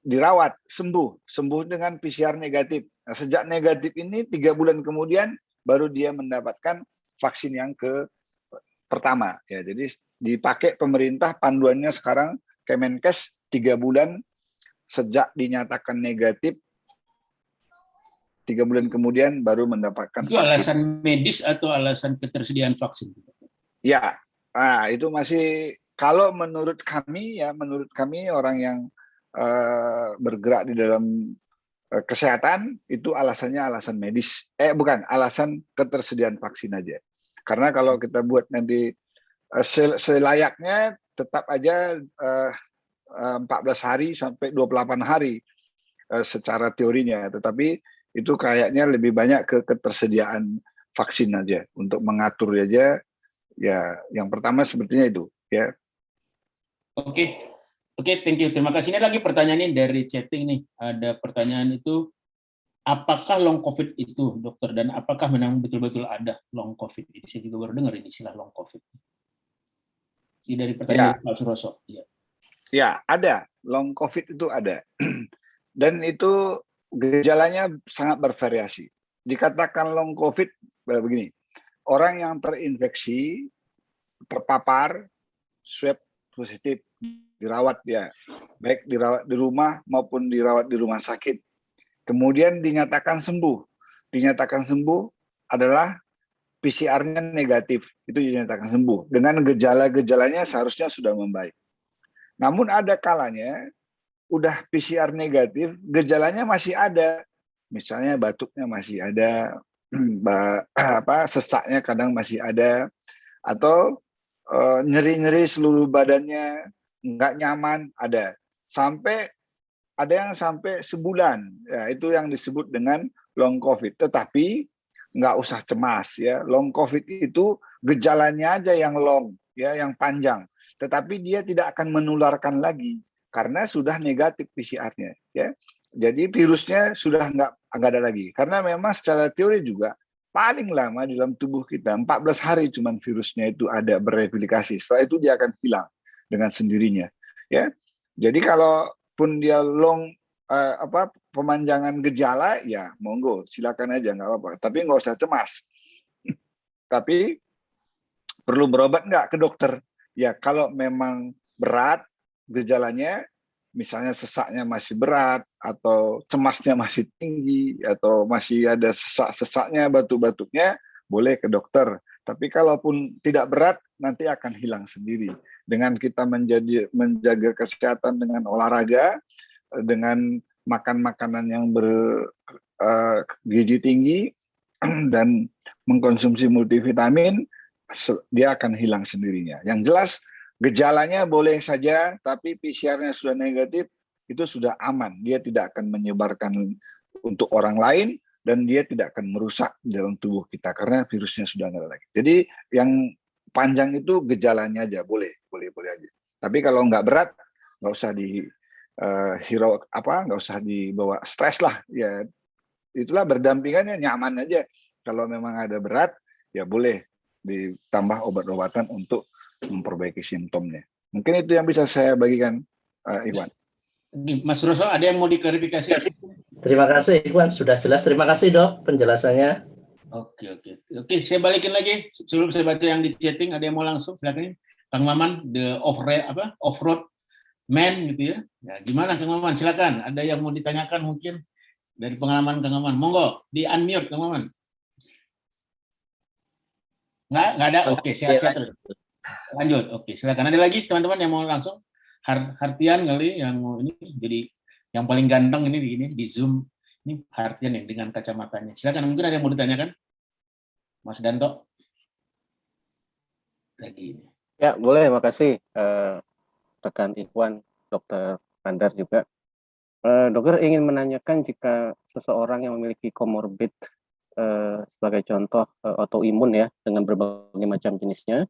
dirawat, sembuh dengan PCR negatif. Nah, sejak negatif ini 3 bulan kemudian baru dia mendapatkan vaksin yang pertama, ya. Jadi dipakai pemerintah panduannya sekarang Kemenkes 3 bulan sejak dinyatakan negatif. 3 bulan kemudian baru mendapatkan itu vaksin. Alasan medis atau alasan ketersediaan vaksin? Ya, itu masih kalau menurut kami orang yang bergerak di dalam kesehatan itu alasannya alasan medis. Bukan, alasan ketersediaan vaksin aja. Karena kalau kita buat nanti selayaknya tetap aja 14 hari sampai 28 hari secara teorinya, tetapi itu kayaknya lebih banyak ke ketersediaan vaksin aja untuk mengatur aja ya. Yang pertama sepertinya itu ya. Oke, thank you. Terima kasih. Ini lagi pertanyaannya dari chatting nih. Ada pertanyaan itu, apakah long COVID itu, dokter, dan apakah memang betul-betul ada long COVID? Saya juga baru dengar ini istilah long COVID. Ini dari pertanyaan Pak Suroso. Ya, ada. Long COVID itu ada. Dan itu gejalanya sangat bervariasi. Dikatakan long COVID begini, orang yang terinfeksi, terpapar, swab positif, dirawat dia, baik dirawat di rumah maupun dirawat di rumah sakit. Kemudian dinyatakan sembuh. Dinyatakan sembuh adalah PCR-nya negatif, itu dinyatakan sembuh. Dengan gejala-gejalanya seharusnya sudah membaik. Namun ada kalanya udah PCR negatif, gejalanya masih ada. Misalnya batuknya masih ada, sesaknya kadang masih ada, atau nyeri-nyeri seluruh badannya, nggak nyaman, ada. Ada yang sampai sebulan, ya, itu yang disebut dengan long COVID. Tetapi nggak usah cemas ya. Long COVID itu gejalanya aja yang long ya, yang panjang. Tetapi dia tidak akan menularkan lagi karena sudah negatif PCR-nya ya. Jadi virusnya sudah nggak ada lagi. Karena memang secara teori juga paling lama di dalam tubuh kita 14 hari cuman virusnya itu ada bereplikasi. Setelah itu dia akan hilang dengan sendirinya ya. Jadi kalaupun dia long pemanjangan gejala ya monggo silakan aja nggak apa-apa. Tapi nggak usah cemas. Tapi perlu berobat nggak ke dokter? Ya kalau memang berat gejalanya, misalnya sesaknya masih berat atau cemasnya masih tinggi atau masih ada sesak-sesaknya, batuk-batuknya, boleh ke dokter. Tapi kalaupun tidak berat nanti akan hilang sendiri. Dengan kita menjaga kesehatan dengan olahraga, dengan makan makanan yang bergizi tinggi dan mengkonsumsi multivitamin, dia akan hilang sendirinya. Yang jelas gejalanya boleh saja, tapi PCR-nya sudah negatif, itu sudah aman. Dia tidak akan menyebarkan untuk orang lain, dan dia tidak akan merusak dalam tubuh kita, karena virusnya sudah nggak ada lagi. Jadi yang panjang itu gejalanya aja, boleh aja. Tapi kalau nggak berat, nggak usah nggak usah dibawa stres lah. Ya, itulah berdampingannya, nyaman aja. Kalau memang ada berat, ya boleh ditambah obat-obatan untuk memperbaiki simptomnya. Mungkin itu yang bisa saya bagikan, Iwan. Mas Roso, ada yang mau diklarifikasi? Terima kasih, Iwan. Sudah jelas. Terima kasih, Dok, penjelasannya. Oke, saya balikin lagi. Sebelum saya baca yang di chatting, ada yang mau langsung? Silakan, Kang Maman, the off-road man gitu ya. Ya, gimana Kang Maman? Silakan. Ada yang mau ditanyakan mungkin dari pengalaman Kang Maman? Monggo, di unmute Kang Maman. Nggak ada? Oke, sehat-sehat terus. Lanjut, oke, silakan. Ada lagi teman-teman yang mau langsung? Hartian kali yang mau ini, jadi yang paling ganteng ini di Zoom. Ini Hartian yang dengan kacamatanya. Silakan, mungkin ada yang mau ditanyakan? Mas Danto? Lagi. Ya, boleh, makasih. Rekan Ikhwan, Dr. Randar juga. Dokter ingin menanyakan jika seseorang yang memiliki komorbid, sebagai contoh autoimun ya, dengan berbagai macam jenisnya,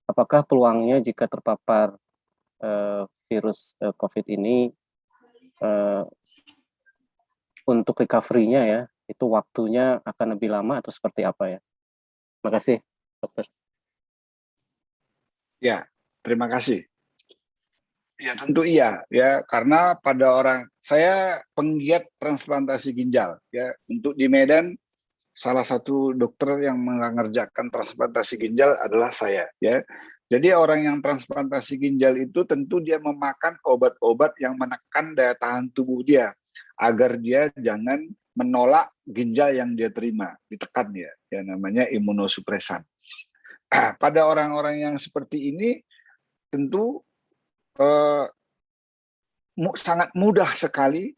apakah peluangnya jika terpapar virus COVID ini untuk recovery-nya ya, itu waktunya akan lebih lama atau seperti apa ya? Terima kasih, dokter. Ya, terima kasih. Ya tentu iya ya, karena saya penggiat transplantasi ginjal ya. Untuk di Medan salah satu dokter yang mengerjakan transplantasi ginjal adalah saya ya. Jadi orang yang transplantasi ginjal itu tentu dia memakan obat-obat yang menekan daya tahan tubuh dia agar dia jangan menolak ginjal yang dia terima, ditekan ya namanya imunosupresan. Pada orang-orang yang seperti ini tentu sangat mudah sekali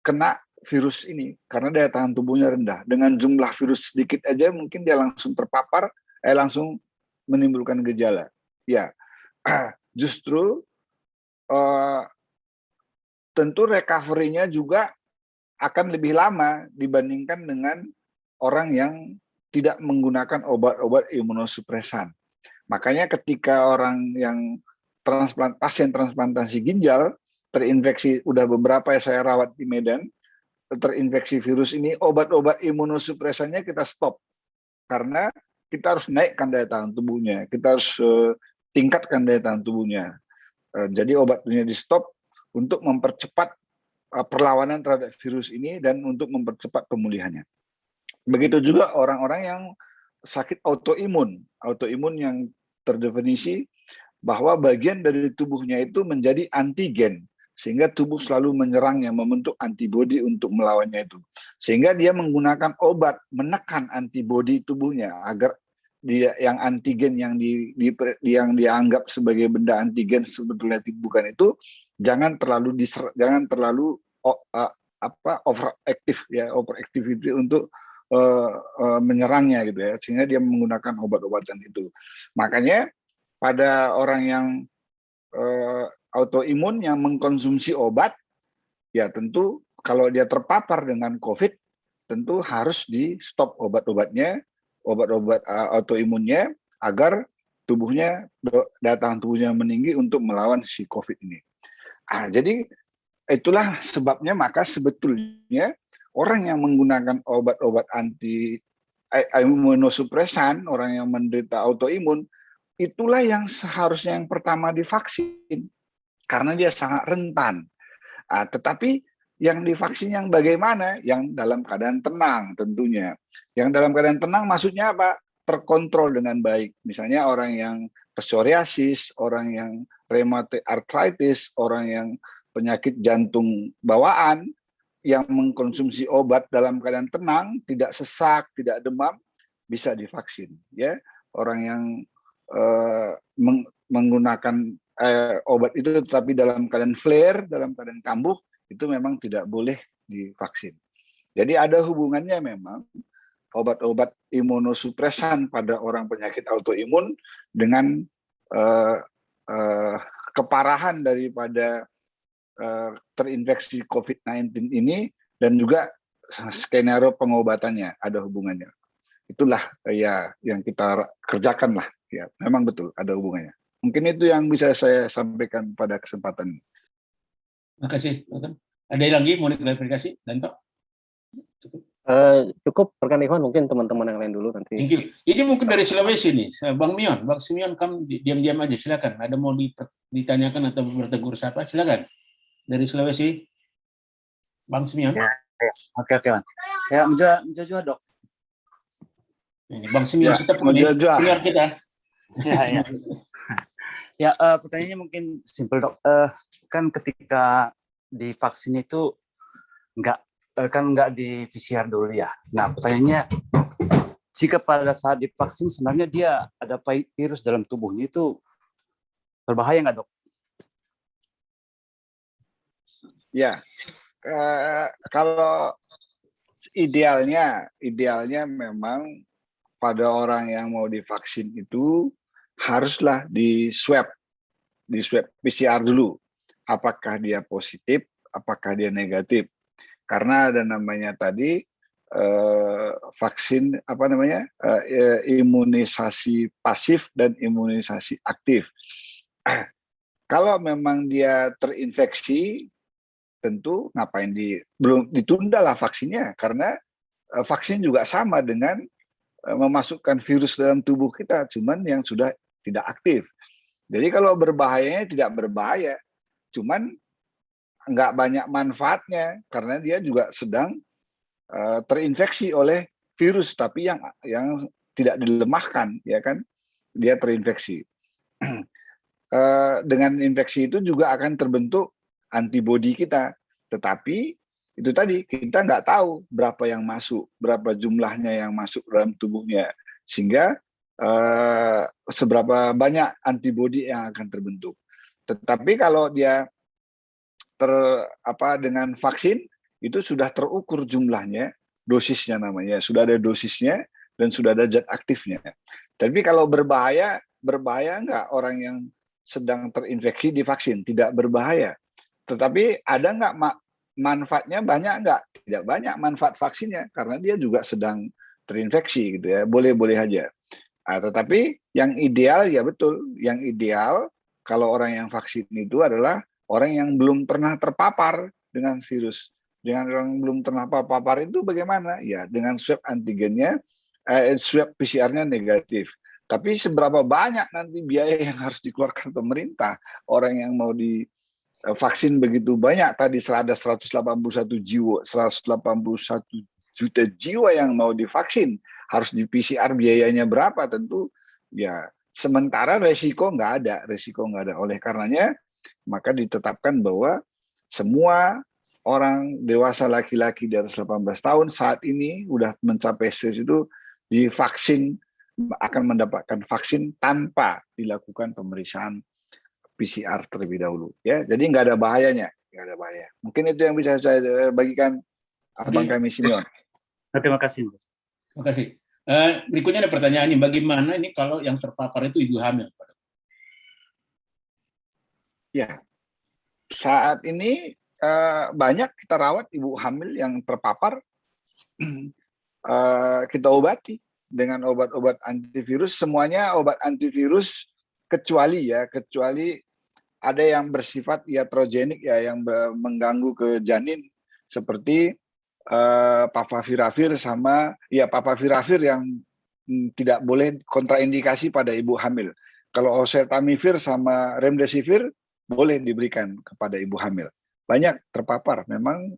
kena virus ini karena daya tahan tubuhnya rendah. Dengan jumlah virus sedikit aja mungkin dia langsung terpapar, langsung menimbulkan gejala. Ya, justru tentu recovery-nya juga akan lebih lama dibandingkan dengan orang yang tidak menggunakan obat-obat imunosupresan. Makanya ketika orang yang pasien transplantasi ginjal terinfeksi, udah beberapa yang saya rawat di Medan, terinfeksi virus ini, obat-obat imunosupresannya kita stop. Karena kita harus naikkan daya tahan tubuhnya, kita harus tingkatkan daya tahan tubuhnya. Jadi obatnya di stop untuk mempercepat perlawanan terhadap virus ini dan untuk mempercepat pemulihannya. Begitu juga orang-orang yang sakit autoimun yang terdefinisi bahwa bagian dari tubuhnya itu menjadi antigen, sehingga tubuh selalu menyerangnya, membentuk antibodi untuk melawannya itu. Sehingga dia menggunakan obat menekan antibodi tubuhnya agar dia yang antigen yang dianggap sebagai benda antigen sebetulnya bukan itu, jangan terlalu overactivity untuk menyerangnya gitu ya, sehingga dia menggunakan obat-obatan itu. Makanya pada orang yang autoimun yang mengkonsumsi obat, ya tentu kalau dia terpapar dengan COVID, tentu harus di stop obat-obatnya, obat-obat autoimunnya, agar tubuhnya, daya tahan tubuhnya meninggi untuk melawan si COVID ini. Jadi itulah sebabnya maka sebetulnya orang yang menggunakan obat-obat anti imunosupresan, orang yang menderita autoimun, itulah yang seharusnya yang pertama divaksin karena dia sangat rentan. Tetapi yang divaksin yang bagaimana? Yang dalam keadaan tenang tentunya. Yang dalam keadaan tenang maksudnya apa? Terkontrol dengan baik. Misalnya orang yang psoriasis, orang yang rheumatoid arthritis, orang yang penyakit jantung bawaan, yang mengkonsumsi obat dalam keadaan tenang, tidak sesak, tidak demam, bisa divaksin. Ya, orang yang menggunakan obat itu tetapi dalam keadaan flare, dalam keadaan kambuh, itu memang tidak boleh divaksin. Jadi ada hubungannya memang obat-obat imunosupresan pada orang penyakit autoimun dengan keparahan daripada terinfeksi COVID-19 ini, dan juga skenario pengobatannya ada hubungannya. Itulah ya yang kita kerjakan lah. Ya, memang betul ada hubungannya. Mungkin itu yang bisa saya sampaikan pada kesempatan ini. Terima kasih. Ada lagi mau klarifikasi, Danto? Cukup rekan Ikhwan, mungkin teman-teman yang lain dulu nanti. Thank you. Ini mungkin dari Sulawesi nih, Bang Simeon, kamu diam-diam aja, silakan. Ada mau ditanyakan atau bertegur sapa, silakan. Dari Sulawesi, Bang Simeon. Ya. Oke, Bang. Ya, menjawab Dok. Ini Bang Simeon, kita punya kita. Ya. Ya, pertanyaannya mungkin simpel Dok. Kan ketika divaksin itu nggak di PCR dulu ya. Nah, pertanyaannya, jika pada saat divaksin sebenarnya dia ada virus dalam tubuhnya, itu berbahaya nggak Dok? Ya, kalau idealnya memang pada orang yang mau divaksin itu haruslah di swab PCR dulu, apakah dia positif, apakah dia negatif. Karena ada namanya tadi vaksin imunisasi pasif dan imunisasi aktif. Kalau memang dia terinfeksi, tentu ngapain belum ditundalah vaksinnya, karena vaksin juga sama dengan memasukkan virus dalam tubuh kita, cuman yang sudah tidak aktif. Jadi kalau berbahayanya tidak berbahaya, cuman nggak banyak manfaatnya karena dia juga sedang terinfeksi oleh virus, tapi yang tidak dilemahkan, ya kan, dia terinfeksi. Dengan infeksi itu juga akan terbentuk antibodi kita, tetapi itu tadi kita nggak tahu berapa yang masuk, berapa jumlahnya yang masuk dalam tubuhnya, sehingga seberapa banyak antibodi yang akan terbentuk. Tetapi kalau dia dengan vaksin itu sudah terukur jumlahnya, dosisnya namanya, sudah ada dosisnya dan sudah ada zat aktifnya. Tapi kalau berbahaya nggak orang yang sedang terinfeksi divaksin? Tidak berbahaya. Tetapi ada nggak manfaatnya, banyak nggak? Tidak banyak manfaat vaksinnya karena dia juga sedang terinfeksi gitu ya. Boleh-boleh aja. Tetapi yang ideal ya betul, yang ideal kalau orang yang vaksin itu adalah orang yang belum pernah terpapar dengan virus. Dengan orang belum pernah terpapar itu bagaimana? Ya dengan swab antigennya, swab PCR-nya negatif. Tapi seberapa banyak nanti biaya yang harus dikeluarkan pemerintah? Orang yang mau divaksin begitu banyak, tadi ada 181 juta jiwa yang mau divaksin. Harus di PCR biayanya berapa? Tentu ya sementara resiko nggak ada. Oleh karenanya maka ditetapkan bahwa semua orang dewasa laki-laki di atas 18 tahun saat ini udah mencapai stage itu divaksin, akan mendapatkan vaksin tanpa dilakukan pemeriksaan PCR terlebih dahulu. Ya, jadi nggak ada bahayanya, nggak ada bahaya. Mungkin itu yang bisa saya bagikan Abang kami Simeon. Terima kasih. Terima kasih. Berikutnya ada pertanyaan ini, bagaimana ini kalau yang terpapar itu ibu hamil? Ya, saat ini banyak kita rawat ibu hamil yang terpapar kita obati dengan obat-obat antivirus. Semuanya obat antivirus kecuali ada yang bersifat iatrogenik ya, yang mengganggu ke janin seperti papaviravir sama ya papaviravir yang tidak boleh kontraindikasi pada ibu hamil. Kalau oseltamivir sama remdesivir boleh diberikan kepada ibu hamil. Banyak terpapar, memang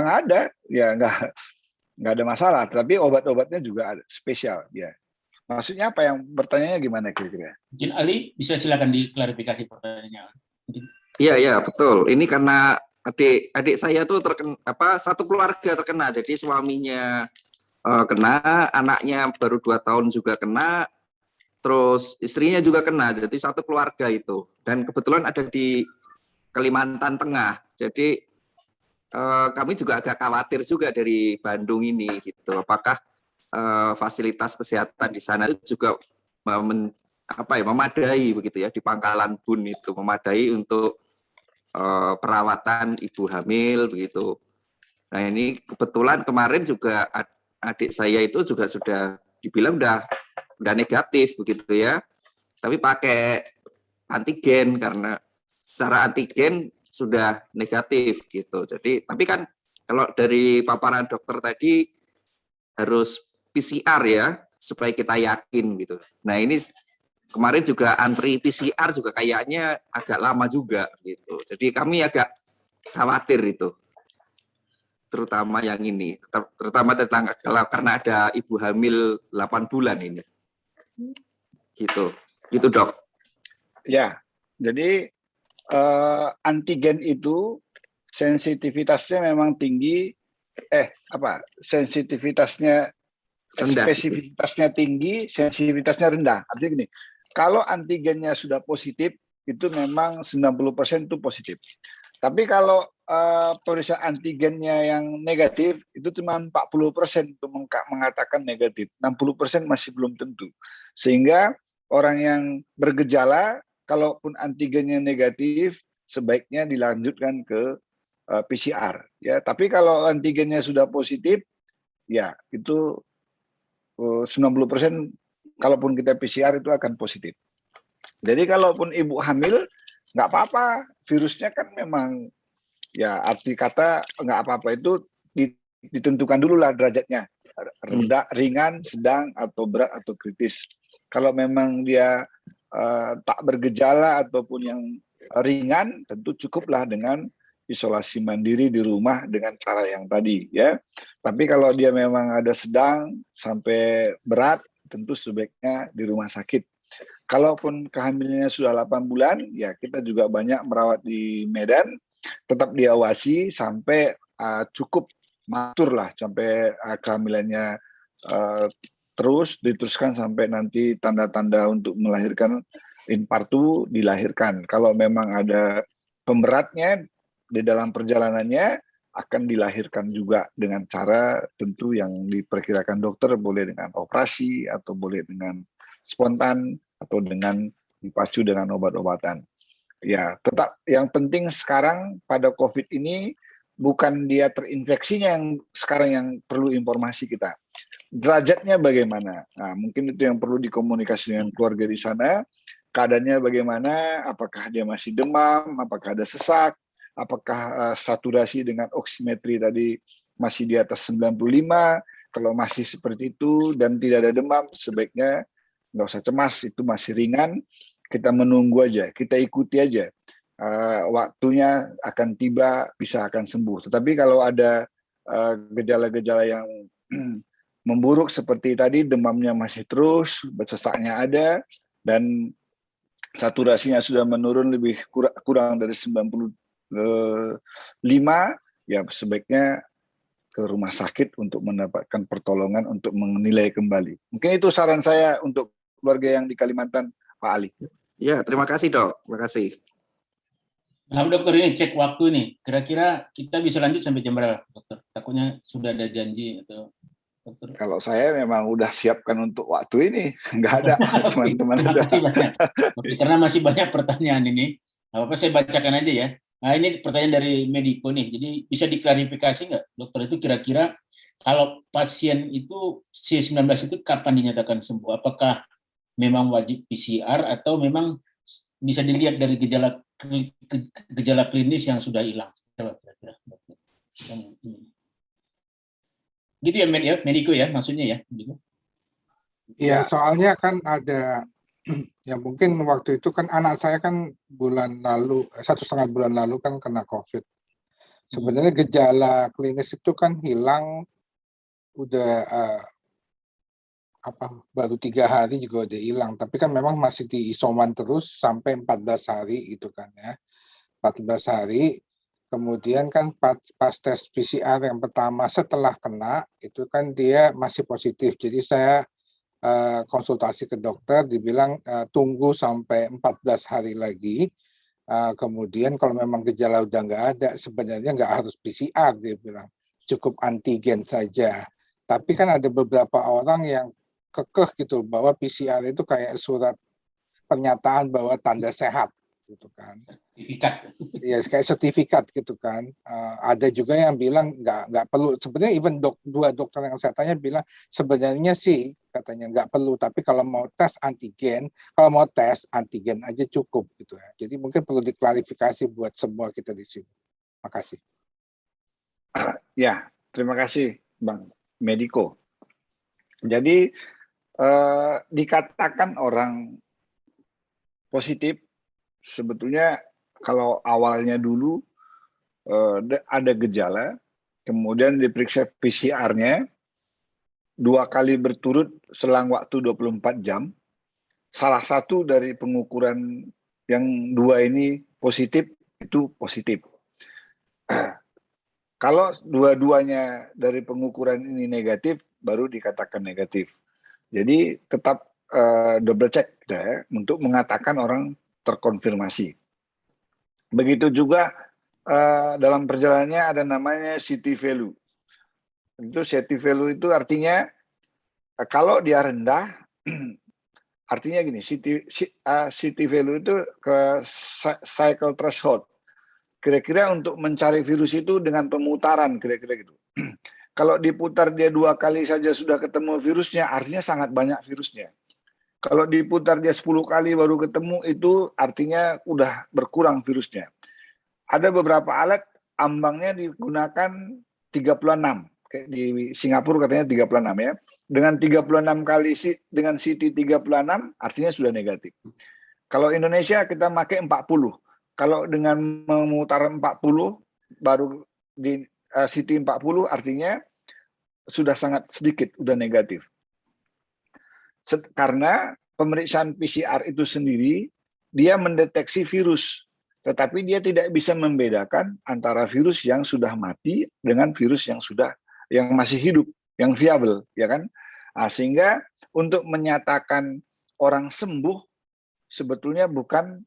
ada ya, nggak ada masalah. Tapi obat-obatnya juga ada spesial ya. Maksudnya apa, yang bertanyanya gimana kira-kira? Mungkin Ali bisa silakan diklarifikasi pertanyaannya. Iya betul. Ini karena adik saya tuh satu keluarga terkena. Jadi suaminya kena, anaknya baru 2 tahun juga kena, terus istrinya juga kena. Jadi satu keluarga itu. Dan kebetulan ada di Kalimantan Tengah. Jadi kami juga agak khawatir juga dari Bandung ini gitu. Apakah fasilitas kesehatan di sana itu juga memadai begitu ya, di Pangkalan Bun itu memadai untuk perawatan ibu hamil begitu. Nah ini kebetulan kemarin juga adik saya itu juga sudah dibilang udah negatif begitu ya, tapi pakai antigen karena secara antigen sudah negatif gitu. Jadi tapi kan kalau dari paparan dokter tadi harus PCR ya, supaya kita yakin gitu. Nah ini kemarin juga antri PCR juga kayaknya agak lama juga gitu. Jadi kami agak khawatir itu, terutama yang ini, terutama tentang karena ada ibu hamil 8 bulan ini. Gitu Dok. Ya, jadi antigen itu sensitivitasnya memang tinggi, sensitivitasnya rendah. Spesifitasnya tinggi, sensitivitasnya rendah. Artinya gini, kalau antigennya sudah positif, itu memang 90% itu positif. Tapi kalau pemeriksaan antigennya yang negatif, itu cuma 40% itu mengatakan negatif. 60% masih belum tentu. Sehingga orang yang bergejala, kalaupun antigennya negatif, sebaiknya dilanjutkan ke PCR. Ya, tapi kalau antigennya sudah positif, ya itu 90% kalaupun kita PCR itu akan positif. Jadi kalaupun ibu hamil nggak apa-apa, virusnya kan memang ya arti kata nggak apa-apa itu ditentukan dulu lah derajatnya, rendah, ringan, sedang atau berat atau kritis. Kalau memang dia tak bergejala ataupun yang ringan, tentu cukuplah dengan isolasi mandiri di rumah dengan cara yang tadi ya. Tapi kalau dia memang ada sedang sampai berat, tentu sebaiknya di rumah sakit. Kalaupun kehamilannya sudah 8 bulan, ya kita juga banyak merawat di Medan, tetap diawasi sampai cukup matur lah, sampai kehamilannya terus diteruskan sampai nanti tanda-tanda untuk melahirkan infartu dilahirkan. Kalau memang ada pemberatnya di dalam perjalanannya, akan dilahirkan juga dengan cara tentu yang diperkirakan dokter, boleh dengan operasi atau boleh dengan spontan atau dengan dipacu dengan obat-obatan. Ya, tetap yang penting sekarang pada COVID ini bukan dia terinfeksinya yang sekarang yang perlu informasi kita. Derajatnya bagaimana? Nah, mungkin itu yang perlu dikomunikasi dengan keluarga di sana. Keadaannya bagaimana? Apakah dia masih demam? Apakah ada sesak? Apakah saturasi dengan oximetri tadi masih di atas 95? Kalau masih seperti itu dan tidak ada demam, sebaiknya nggak usah cemas, itu masih ringan. Kita menunggu aja, kita ikuti aja. Waktunya akan tiba, bisa akan sembuh. Tetapi kalau ada gejala-gejala yang memburuk seperti tadi, demamnya masih terus, sesaknya ada, dan saturasinya sudah menurun lebih kurang dari 95, ya sebaiknya ke rumah sakit untuk mendapatkan pertolongan untuk menilai kembali. Mungkin itu saran saya untuk keluarga yang di Kalimantan, Pak Ali. Ya, terima kasih Dok. Terima kasih. Nah, dokter ini cek waktu nih. Kira-kira kita bisa lanjut sampai jam berapa, dokter? Takutnya sudah ada janji atau dokter. Kalau saya memang udah siapkan untuk waktu ini, nggak ada teman-teman. Karena masih banyak pertanyaan ini. Apa saya bacakan aja ya. Nah, ini pertanyaan dari Mediko nih. Jadi bisa diklarifikasi nggak, dokter, itu kira-kira Kalau pasien itu C19 itu kapan dinyatakan sembuh? Apakah memang wajib PCR atau memang bisa dilihat dari gejala klinis yang sudah hilang? Gitu ya, Mediko ya, maksudnya ya. Iya, soalnya kan ada ya mungkin waktu itu kan anak saya kan bulan lalu 1,5 bulan lalu kan kena COVID. Sebenarnya gejala klinis itu kan hilang udah baru 3 hari juga udah hilang, tapi kan memang masih di isoman terus sampai 14 hari gitu kan ya. 14 hari, kemudian kan pas tes PCR yang pertama setelah kena itu kan dia masih positif. Jadi saya konsultasi ke dokter, dibilang tunggu sampai 14 hari lagi. Kemudian kalau memang gejala udah nggak ada, sebenarnya nggak harus PCR, dia bilang, cukup antigen saja. Tapi kan ada beberapa orang yang kekeh gitu bahwa PCR itu kayak surat pernyataan bahwa tanda sehat gitu kan. Sertifikat. Iya, kayak sertifikat gitu kan. Ada juga yang bilang nggak perlu. Sebenarnya even dua dokter yang saya tanya bilang sebenarnya sih katanya nggak perlu. Tapi kalau mau tes antigen aja cukup gitu ya. Jadi mungkin perlu diklarifikasi buat semua kita di sini. Makasih. Ya, terima kasih Bang Mediko. Jadi dikatakan orang positif sebetulnya kalau awalnya dulu ada gejala, kemudian diperiksa PCR-nya 2 kali berturut selang waktu 24 jam. Salah satu dari pengukuran yang 2 ini positif, itu positif. Kalau dua-duanya dari pengukuran ini negatif, baru dikatakan negatif. Jadi tetap double check ya, untuk mengatakan orang terkonfirmasi. Begitu juga dalam perjalanannya ada namanya city value. Itu city value itu artinya kalau dia rendah, artinya gini, city value itu ke cycle threshold. Kira-kira untuk mencari virus itu dengan pemutaran, kira-kira gitu. Kalau diputar dia 2 kali saja sudah ketemu virusnya, artinya sangat banyak virusnya. Kalau diputar dia 10 kali baru ketemu, itu artinya udah berkurang virusnya. Ada beberapa alat ambangnya digunakan 36. Kayak di Singapura katanya 36 ya. Dengan 36 kali dengan CT 36 artinya sudah negatif. Kalau Indonesia kita pakai 40. Kalau dengan memutar 40 baru di CT 40 artinya sudah sangat sedikit, udah negatif. Karena pemeriksaan PCR itu sendiri, dia mendeteksi virus, tetapi dia tidak bisa membedakan antara virus yang sudah mati dengan virus yang masih hidup, yang viable, ya kan? Nah, sehingga untuk menyatakan orang sembuh sebetulnya bukan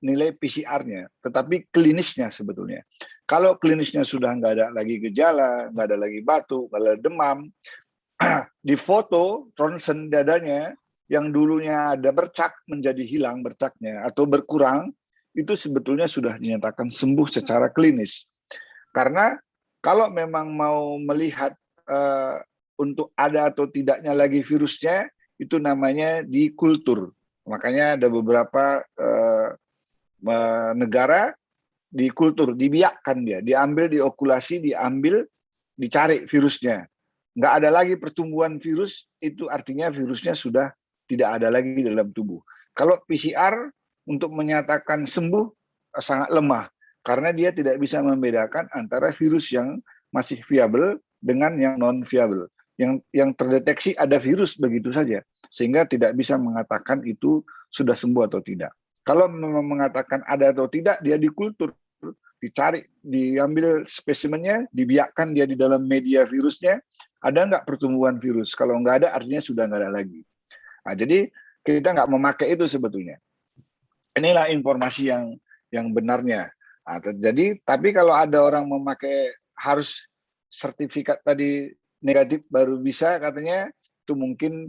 nilai PCR-nya, tetapi klinisnya sebetulnya. Kalau klinisnya sudah nggak ada lagi gejala, nggak ada lagi batuk, nggak ada demam, di foto ronsen dadanya yang dulunya ada bercak menjadi hilang bercaknya atau berkurang, itu sebetulnya sudah dinyatakan sembuh secara klinis. Karena kalau memang mau melihat untuk ada atau tidaknya lagi virusnya, itu namanya di kultur. Makanya ada beberapa negara di kultur, dibiakkan dia, diambil, diokulasi, dicari virusnya. Nggak ada lagi pertumbuhan virus, itu artinya virusnya sudah tidak ada lagi dalam tubuh. Kalau PCR untuk menyatakan sembuh sangat lemah, karena dia tidak bisa membedakan antara virus yang masih viable dengan yang non-viable. Yang terdeteksi ada virus begitu saja, sehingga tidak bisa mengatakan itu sudah sembuh atau tidak. Kalau memang mengatakan ada atau tidak, dia dikultur, dicari, diambil spesimennya, dibiakkan dia di dalam media virusnya, ada nggak pertumbuhan virus? Kalau nggak ada, artinya sudah nggak ada lagi. Nah, jadi kita nggak memakai itu sebetulnya. Inilah informasi yang benarnya. Nah, jadi, tapi kalau ada orang memakai harus sertifikat tadi negatif baru bisa, katanya itu mungkin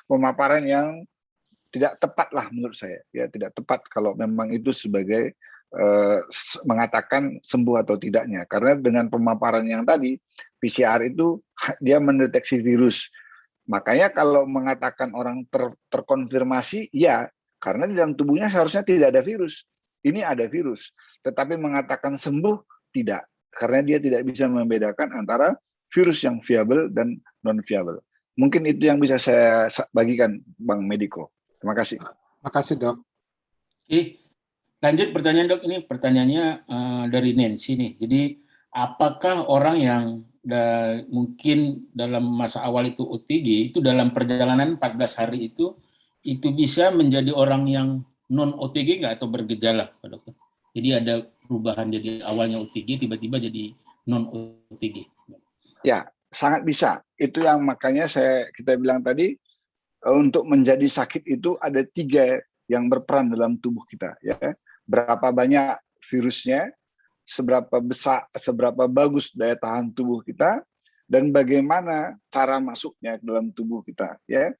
pemaparan yang tidak tepat lah menurut saya. Ya, tidak tepat kalau memang itu sebagai mengatakan sembuh atau tidaknya. Karena dengan pemaparan yang tadi, PCR itu dia mendeteksi virus. Makanya kalau mengatakan orang terkonfirmasi, ya, karena di dalam tubuhnya seharusnya tidak ada virus. Ini ada virus. Tetapi mengatakan sembuh, tidak. Karena dia tidak bisa membedakan antara virus yang viable dan non-viable. Mungkin itu yang bisa saya bagikan, Bang Mediko. Terima kasih. Terima kasih, Dok. Oke, lanjut pertanyaan, Dok. Ini pertanyaannya dari Nancy nih. Jadi, apakah orang yang mungkin dalam masa awal itu OTG, itu dalam perjalanan 14 hari itu bisa menjadi orang yang non-OTG nggak atau bergejala, Pak Dokter? Jadi ada perubahan, jadi awalnya OTG, tiba-tiba jadi non-OTG. Ya, sangat bisa. Itu yang makanya kita bilang tadi, untuk menjadi sakit itu ada 3 yang berperan dalam tubuh kita. Ya. Berapa banyak virusnya, seberapa besar, seberapa bagus daya tahan tubuh kita, dan bagaimana cara masuknya ke dalam tubuh kita. Ya.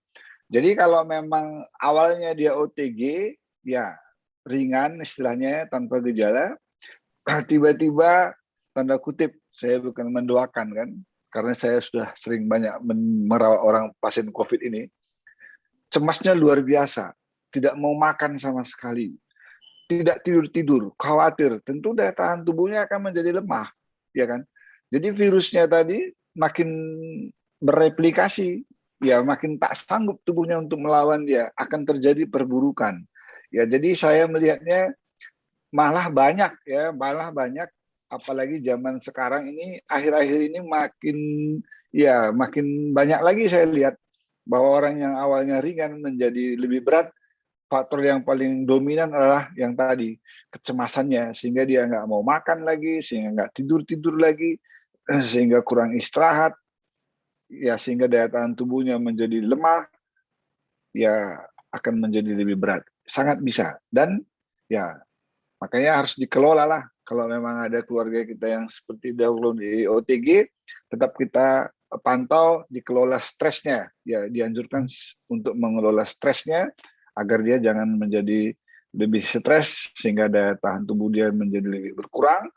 Jadi kalau memang awalnya dia OTG, ya ringan istilahnya tanpa gejala, tiba-tiba tanda kutip, saya bukan mendoakan kan, karena saya sudah sering banyak merawat orang pasien COVID ini, cemasnya luar biasa, tidak mau makan sama sekali, tidak tidur-tidur, khawatir, tentu daya tahan tubuhnya akan menjadi lemah, ya kan? Jadi virusnya tadi makin bereplikasi, ya makin tak sanggup tubuhnya untuk melawan dia, akan terjadi perburukan. Ya, jadi saya melihatnya malah banyak, apalagi zaman sekarang ini, akhir-akhir ini makin banyak lagi saya lihat bahwa orang yang awalnya ringan menjadi lebih berat. Faktor yang paling dominan adalah yang tadi, kecemasannya, sehingga dia nggak mau makan lagi, sehingga nggak tidur-tidur lagi, sehingga kurang istirahat, ya sehingga daya tahan tubuhnya menjadi lemah, ya akan menjadi lebih berat. Sangat bisa. Dan ya makanya harus dikelola lah. Kalau memang ada keluarga kita yang seperti dahulu di OTG, tetap kita pantau, dikelola stresnya. Ya, dianjurkan untuk mengelola stresnya, agar dia jangan menjadi lebih stres, sehingga daya tahan tubuh dia menjadi lebih berkurang,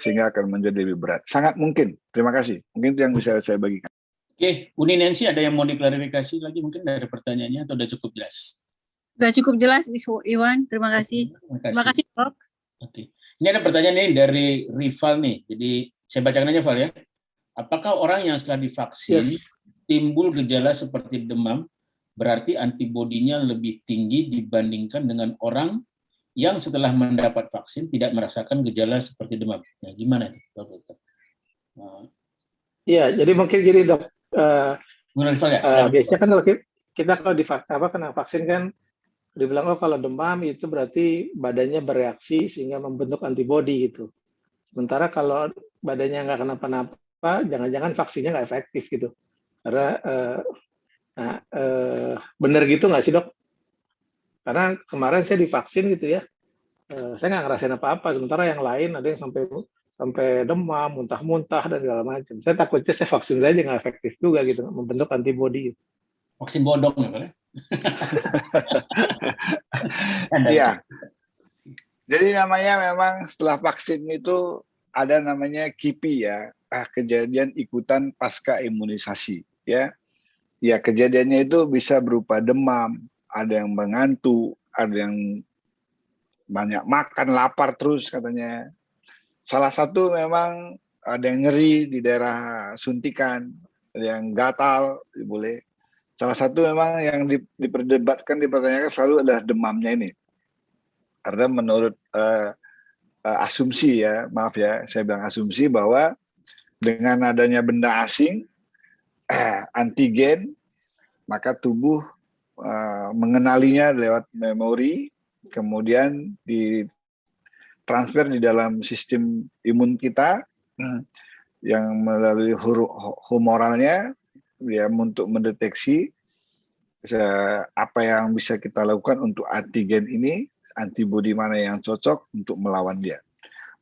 sehingga akan menjadi lebih berat. Sangat mungkin. Terima kasih. Mungkin itu yang bisa saya bagikan. Oke, Uni Nancy ada yang mau diklarifikasi lagi mungkin dari pertanyaannya, atau sudah cukup jelas? Sudah cukup jelas, Iwan. Terima kasih. Terima kasih, Dok. Oke. Ini ada pertanyaan nih dari Rival nih. Jadi saya bacakan aja, Val ya. Apakah orang yang setelah divaksin timbul gejala seperti demam, berarti antibodinya lebih tinggi dibandingkan dengan orang yang setelah mendapat vaksin tidak merasakan gejala seperti demam? Nah, gimana nih, Pak Dokter? Iya, jadi mungkin gini, Dok. Biasanya kan kalau kita kena vaksin kan dibilang, oh kalau demam itu berarti badannya bereaksi sehingga membentuk antibodi gitu. Sementara kalau badannya nggak kenapa-napa, jangan-jangan vaksinnya nggak efektif gitu. Karena benar gitu nggak sih, Dok? Karena kemarin saya divaksin gitu ya, saya nggak ngerasain apa-apa. Sementara yang lain ada yang sampai demam, muntah-muntah dan segala macam. Saya takutnya saya vaksin saja nggak efektif juga gitu, membentuk antibodi. Vaksin bodong ya, Pak? Iya. Jadi namanya memang setelah vaksin itu ada namanya KIPI ya, kejadian ikutan pasca imunisasi ya. Ya, kejadiannya itu bisa berupa demam, ada yang mengantuk, ada yang banyak makan, lapar terus katanya. Salah satu memang ada yang nyeri di daerah suntikan, ada yang gatal, boleh. Salah satu memang yang diperdebatkan, dipertanyakan selalu adalah demamnya ini. Karena menurut asumsi ya, maaf ya, saya bilang asumsi bahwa dengan adanya benda asing, antigen, maka tubuh mengenalinya lewat memori, kemudian ditransfer di dalam sistem imun kita yang melalui humoralnya ya, untuk mendeteksi apa yang bisa kita lakukan untuk antigen ini, antibodi mana yang cocok untuk melawan dia.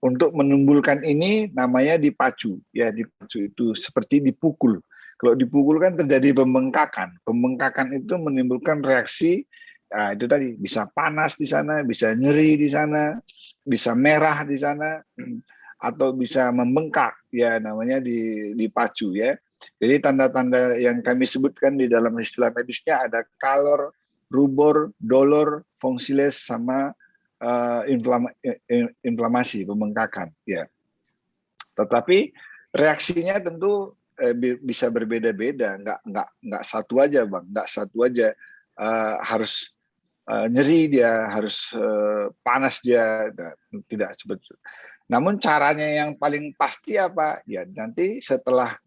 Untuk menimbulkan ini namanya dipacu. Ya, dipacu itu seperti dipukul. Kalau dipukul kan terjadi pembengkakan. Pembengkakan itu menimbulkan reaksi Nah, itu tadi bisa panas di sana, bisa nyeri di sana, bisa merah di sana, atau bisa membengkak, ya namanya dipacu ya. Jadi tanda-tanda yang kami sebutkan di dalam istilah medisnya ada kalor, rubor, dolor, fonsiles, sama inflamasi, pembengkakan. Ya. Tetapi reaksinya tentu bisa berbeda-beda, nggak satu aja bang, nggak satu aja. Harus nyeri dia, harus panas dia, tidak seperti itu. Namun caranya yang paling pasti apa? Ya nanti setelah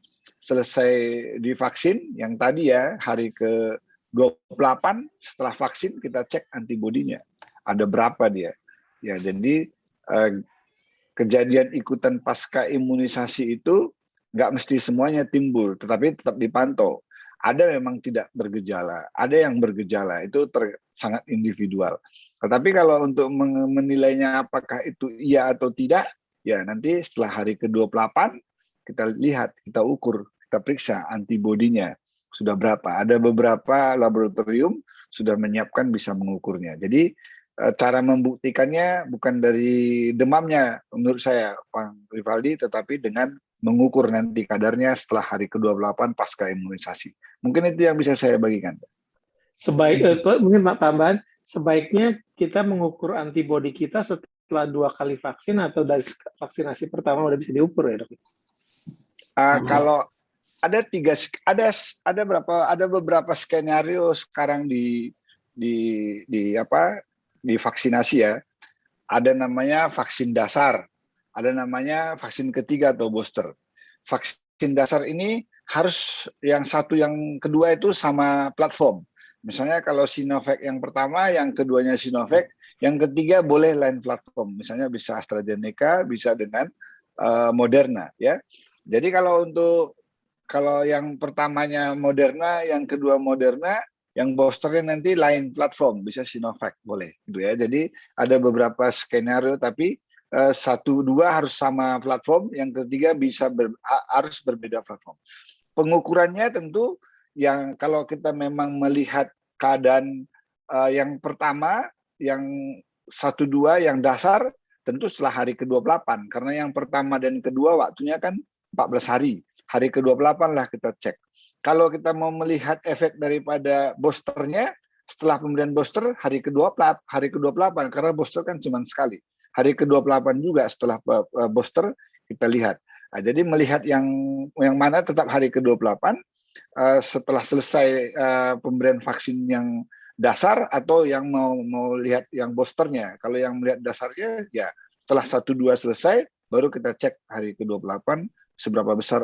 selesai divaksin, yang tadi ya hari ke-28 setelah vaksin kita cek antibodinya, ada berapa dia. Ya jadi kejadian ikutan pasca imunisasi itu nggak mesti semuanya timbul, tetapi tetap dipantau. Ada memang tidak bergejala, ada yang bergejala, itu sangat individual. Tetapi kalau untuk menilainya apakah itu iya atau tidak, ya nanti setelah hari ke-28 kita lihat, kita ukur, kita periksa antibodinya sudah berapa. Ada beberapa laboratorium sudah menyiapkan bisa mengukurnya. Jadi cara membuktikannya bukan dari demamnya menurut saya, Bang Rivaldi, tetapi dengan mengukur nanti kadarnya setelah hari ke-28 pasca imunisasi. Mungkin itu yang bisa saya bagikan. Mungkin tambahan, sebaiknya kita mengukur antibodi kita setelah 2 kali vaksin atau dari vaksinasi pertama udah bisa diukur ya dok? Kalau ada beberapa skenario sekarang di vaksinasi ya. Ada namanya vaksin dasar, ada namanya vaksin ketiga atau booster. Vaksin dasar ini harus yang satu, yang kedua itu sama platform. Misalnya kalau Sinovac yang pertama, yang keduanya Sinovac, yang ketiga boleh lain platform. Misalnya bisa AstraZeneca, bisa dengan Moderna ya. Jadi kalau yang pertamanya Moderna, yang kedua Moderna, yang boosternya nanti lain platform, bisa Sinovac boleh gitu ya. Jadi ada beberapa skenario, tapi 1-2 harus sama platform, yang ketiga harus berbeda platform. Pengukurannya tentu yang kalau kita memang melihat keadaan yang pertama, yang 1-2 yang dasar, tentu setelah hari ke-28, karena yang pertama dan kedua waktunya kan 14 hari. Hari ke-28 lah kita cek. Kalau kita mau melihat efek daripada boosternya, setelah pemberian booster hari ke-28, karena booster kan cuma sekali. Hari ke-28 juga setelah booster kita lihat. Nah, jadi melihat yang mana tetap hari ke-28 setelah selesai pemberian vaksin yang dasar, atau yang mau lihat yang boosternya. Kalau yang melihat dasarnya ya setelah 1-2 selesai baru kita cek hari ke-28 seberapa besar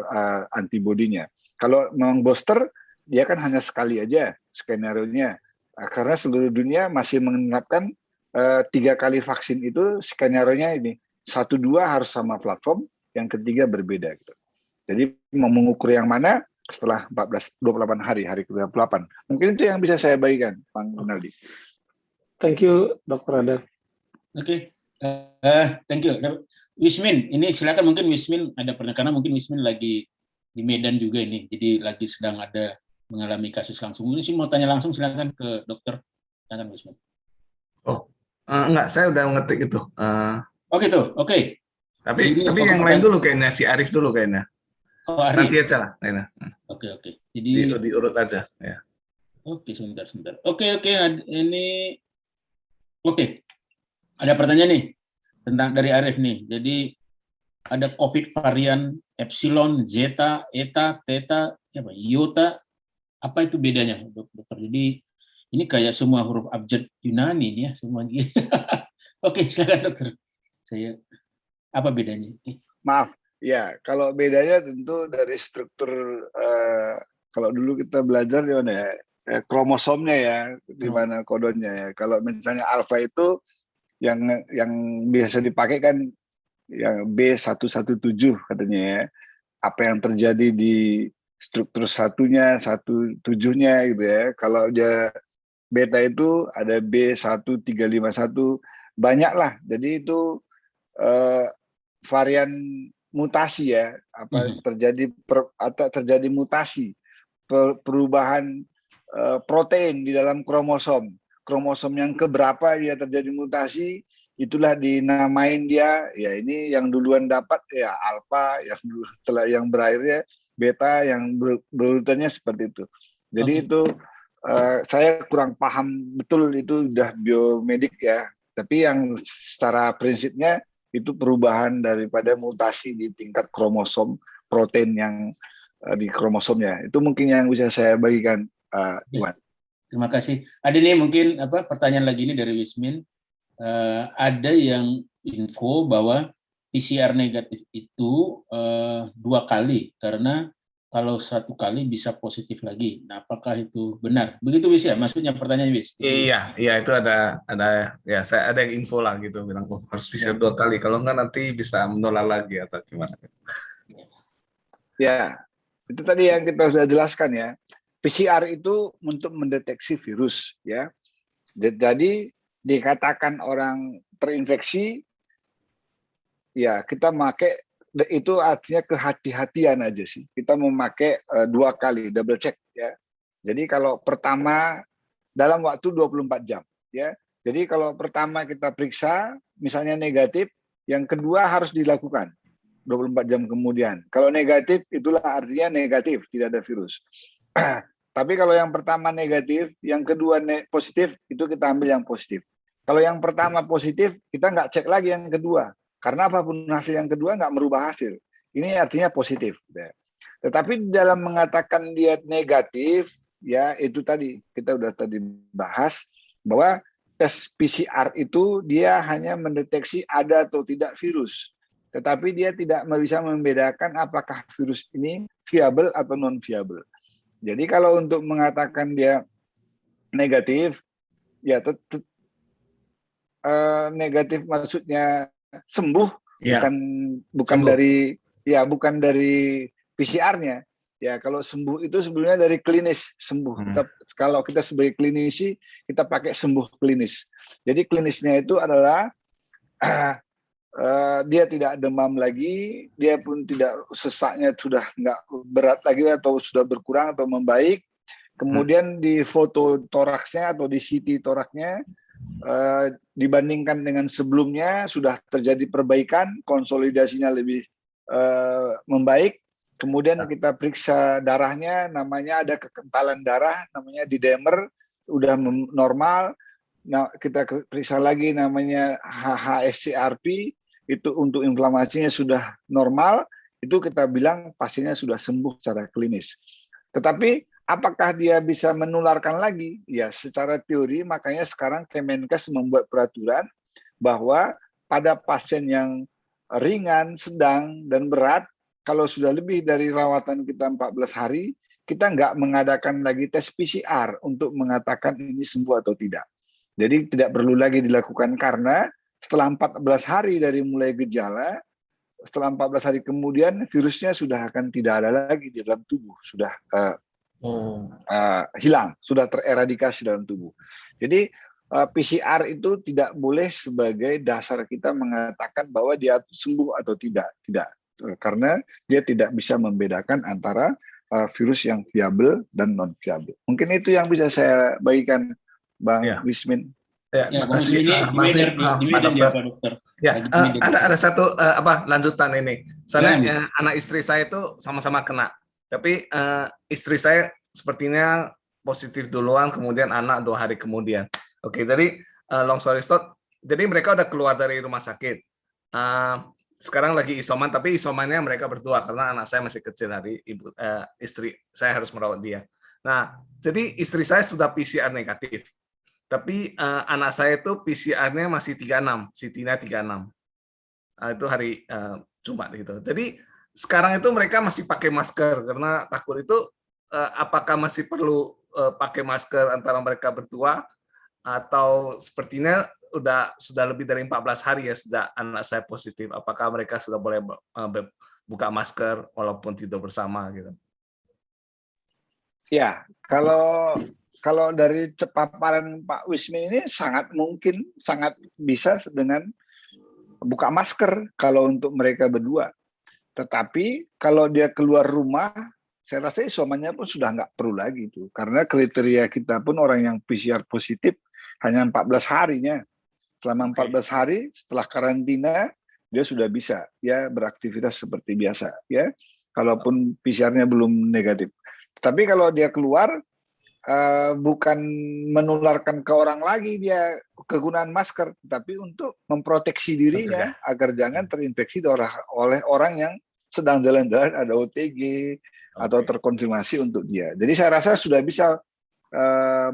antibodinya. Kalau memang booster dia kan hanya sekali aja skenario-nya. Karena seluruh dunia masih menerapkan 3 kali vaksin itu skenario-nya ini 1-2 harus sama platform, yang ketiga berbeda gitu. Jadi mau mengukur yang mana setelah 28 hari ke-28. Mungkin itu yang bisa saya bagikan, Bang Rinaldi. Thank you, Dr. Radar. Oke, thank you. Wismin, ini silakan, mungkin Wismin ada karena mungkin Wismin lagi di Medan juga ini, jadi lagi sedang ada mengalami kasus langsung. Ini sih mau tanya langsung, silakan ke dokter. Silakan Wismin. Enggak, saya udah ngetik itu. Oh gitu, oke. Tapi yang lain dulu kayaknya, si Arif dulu kayaknya. Oh, Arif. Nanti aja lah. Oke. Jadi diurut aja. Ya. Oke, sebentar. Oke. Ini oke. Ada pertanyaan nih tentang dari Arif nih. Jadi ada COVID varian Epsilon, Zeta, Eta, Theta, Iota. Apa itu bedanya, dokter? Jadi ini kayak semua huruf abjad Yunani nih ya, semuanya. Oke, silakan dokter. Apa bedanya? Maaf, ya kalau bedanya tentu dari struktur. Kalau dulu kita belajar di mana ya, kromosomnya ya, di mana kodonnya ya. Kalau misalnya alfa itu yang biasa dipakai kan yang B117 katanya ya. Apa yang terjadi di struktur 1-7-nya gitu ya. Kalau dia beta itu ada B1351, banyak lah. Jadi itu varian mutasi ya, terjadi mutasi, perubahan protein di dalam kromosom. kromosom yang keberapa dia terjadi mutasi, itulah dinamain dia, ya ini yang duluan dapat ya alfa, yang berakhirnya beta, yang berurutannya seperti itu. Jadi itu saya kurang paham betul, itu udah biomedik ya. Tapi yang secara prinsipnya itu perubahan daripada mutasi di tingkat kromosom protein yang di kromosomnya. Itu mungkin yang bisa saya bagikan, Iwan. Terima kasih. Ada nih mungkin pertanyaan lagi ini dari Wismin. Ada yang info bahwa PCR negatif itu 2 kali, karena kalau 1 kali bisa positif lagi. Nah, apakah itu benar? Begitu Wis ya? Maksudnya pertanyaan Wis? Iya, itu ada ya, saya ada yang info lah gitu, bilang harus PCR 2 kali, kalau enggak nanti bisa menular lagi atau gimana? Ya, itu tadi yang kita sudah jelaskan ya. PCR itu untuk mendeteksi virus ya. Jadi dikatakan orang terinfeksi, ya kita pakai, itu artinya kehati-hatian aja sih. Kita memakai 2 kali, double check ya. Jadi kalau pertama dalam waktu 24 jam ya. Jadi kalau pertama kita periksa misalnya negatif, yang kedua harus dilakukan 24 jam kemudian. Kalau negatif itulah artinya negatif, tidak ada virus. Tapi kalau yang pertama negatif, yang kedua positif, itu kita ambil yang positif. Kalau yang pertama positif, kita nggak cek lagi yang kedua. Karena apapun hasil yang kedua nggak merubah hasil. Ini artinya positif. Tetapi dalam mengatakan dia negatif, ya itu tadi, kita udah tadi bahas, bahwa tes PCR itu dia hanya mendeteksi ada atau tidak virus. Tetapi dia tidak bisa membedakan apakah virus ini viable atau non-viable. Jadi kalau untuk mengatakan dia negatif, ya negatif maksudnya sembuh, ya, bukan sembuh. bukan dari PCR-nya. Ya kalau sembuh itu sebenarnya dari klinis sembuh. Kalau kita sebagai klinisi, kita pakai sembuh klinis. Jadi klinisnya itu adalah dia tidak demam lagi, dia pun tidak sesaknya sudah nggak berat lagi atau sudah berkurang atau membaik. Kemudian di foto toraksnya atau di CT toraksnya dibandingkan dengan sebelumnya sudah terjadi perbaikan, konsolidasinya lebih membaik. Kemudian kita periksa darahnya, namanya ada kekentalan darah, namanya didemer, udah normal. Nah, kita periksa lagi namanya HHSCRP, itu untuk inflamasinya sudah normal, itu kita bilang pasiennya sudah sembuh secara klinis. Tetapi apakah dia bisa menularkan lagi? Ya, secara teori, makanya sekarang Kemenkes membuat peraturan bahwa pada pasien yang ringan, sedang, dan berat, kalau sudah lebih dari rawatan kita 14 hari, kita nggak mengadakan lagi tes PCR untuk mengatakan ini sembuh atau tidak. Jadi tidak perlu lagi dilakukan, karena setelah 14 hari dari mulai gejala, setelah 14 hari kemudian virusnya sudah akan tidak ada lagi di dalam tubuh, sudah hilang, sudah tereradikasi dalam tubuh. Jadi PCR itu tidak boleh sebagai dasar kita mengatakan bahwa dia sembuh atau tidak, karena dia tidak bisa membedakan antara virus yang viable dan non viable. Mungkin itu yang bisa saya bagikan, Bang Wismin. Ya, terima kasih, dokter. Ya, ada satu lanjutan ini. Soalnya anak istri saya itu sama-sama kena, tapi istri saya sepertinya positif duluan, kemudian anak 2 hari kemudian. Oke, jadi long story short, jadi mereka udah keluar dari rumah sakit. Sekarang lagi isoman, tapi isomannya mereka berdua karena anak saya masih kecil, hari istri saya harus merawat dia. Nah, jadi istri saya sudah PCR negatif. Tapi anak saya itu PCR-nya masih 36, CT-nya 36. Itu hari Jumat gitu. Jadi sekarang itu mereka masih pakai masker karena takut itu apakah masih perlu pakai masker antara mereka berdua, atau sepertinya sudah lebih dari 14 hari ya sejak anak saya positif. Apakah mereka sudah boleh buka masker walaupun tidur bersama gitu? Ya, kalau dari paparan Pak Wismin ini sangat mungkin, sangat bisa dengan buka masker kalau untuk mereka berdua. Tetapi kalau dia keluar rumah, saya rasa isomannya pun sudah nggak perlu lagi itu. Karena kriteria kita pun orang yang PCR positif hanya 14 harinya. Selama 14 hari setelah karantina dia sudah bisa ya beraktivitas seperti biasa ya. Kalaupun PCR-nya belum negatif. Tapi kalau dia keluar bukan menularkan ke orang lagi dia kegunaan masker, tapi untuk memproteksi dirinya agar jangan terinfeksi oleh orang yang sedang jalan-jalan ada OTG atau terkonfirmasi untuk dia. Jadi saya rasa sudah bisa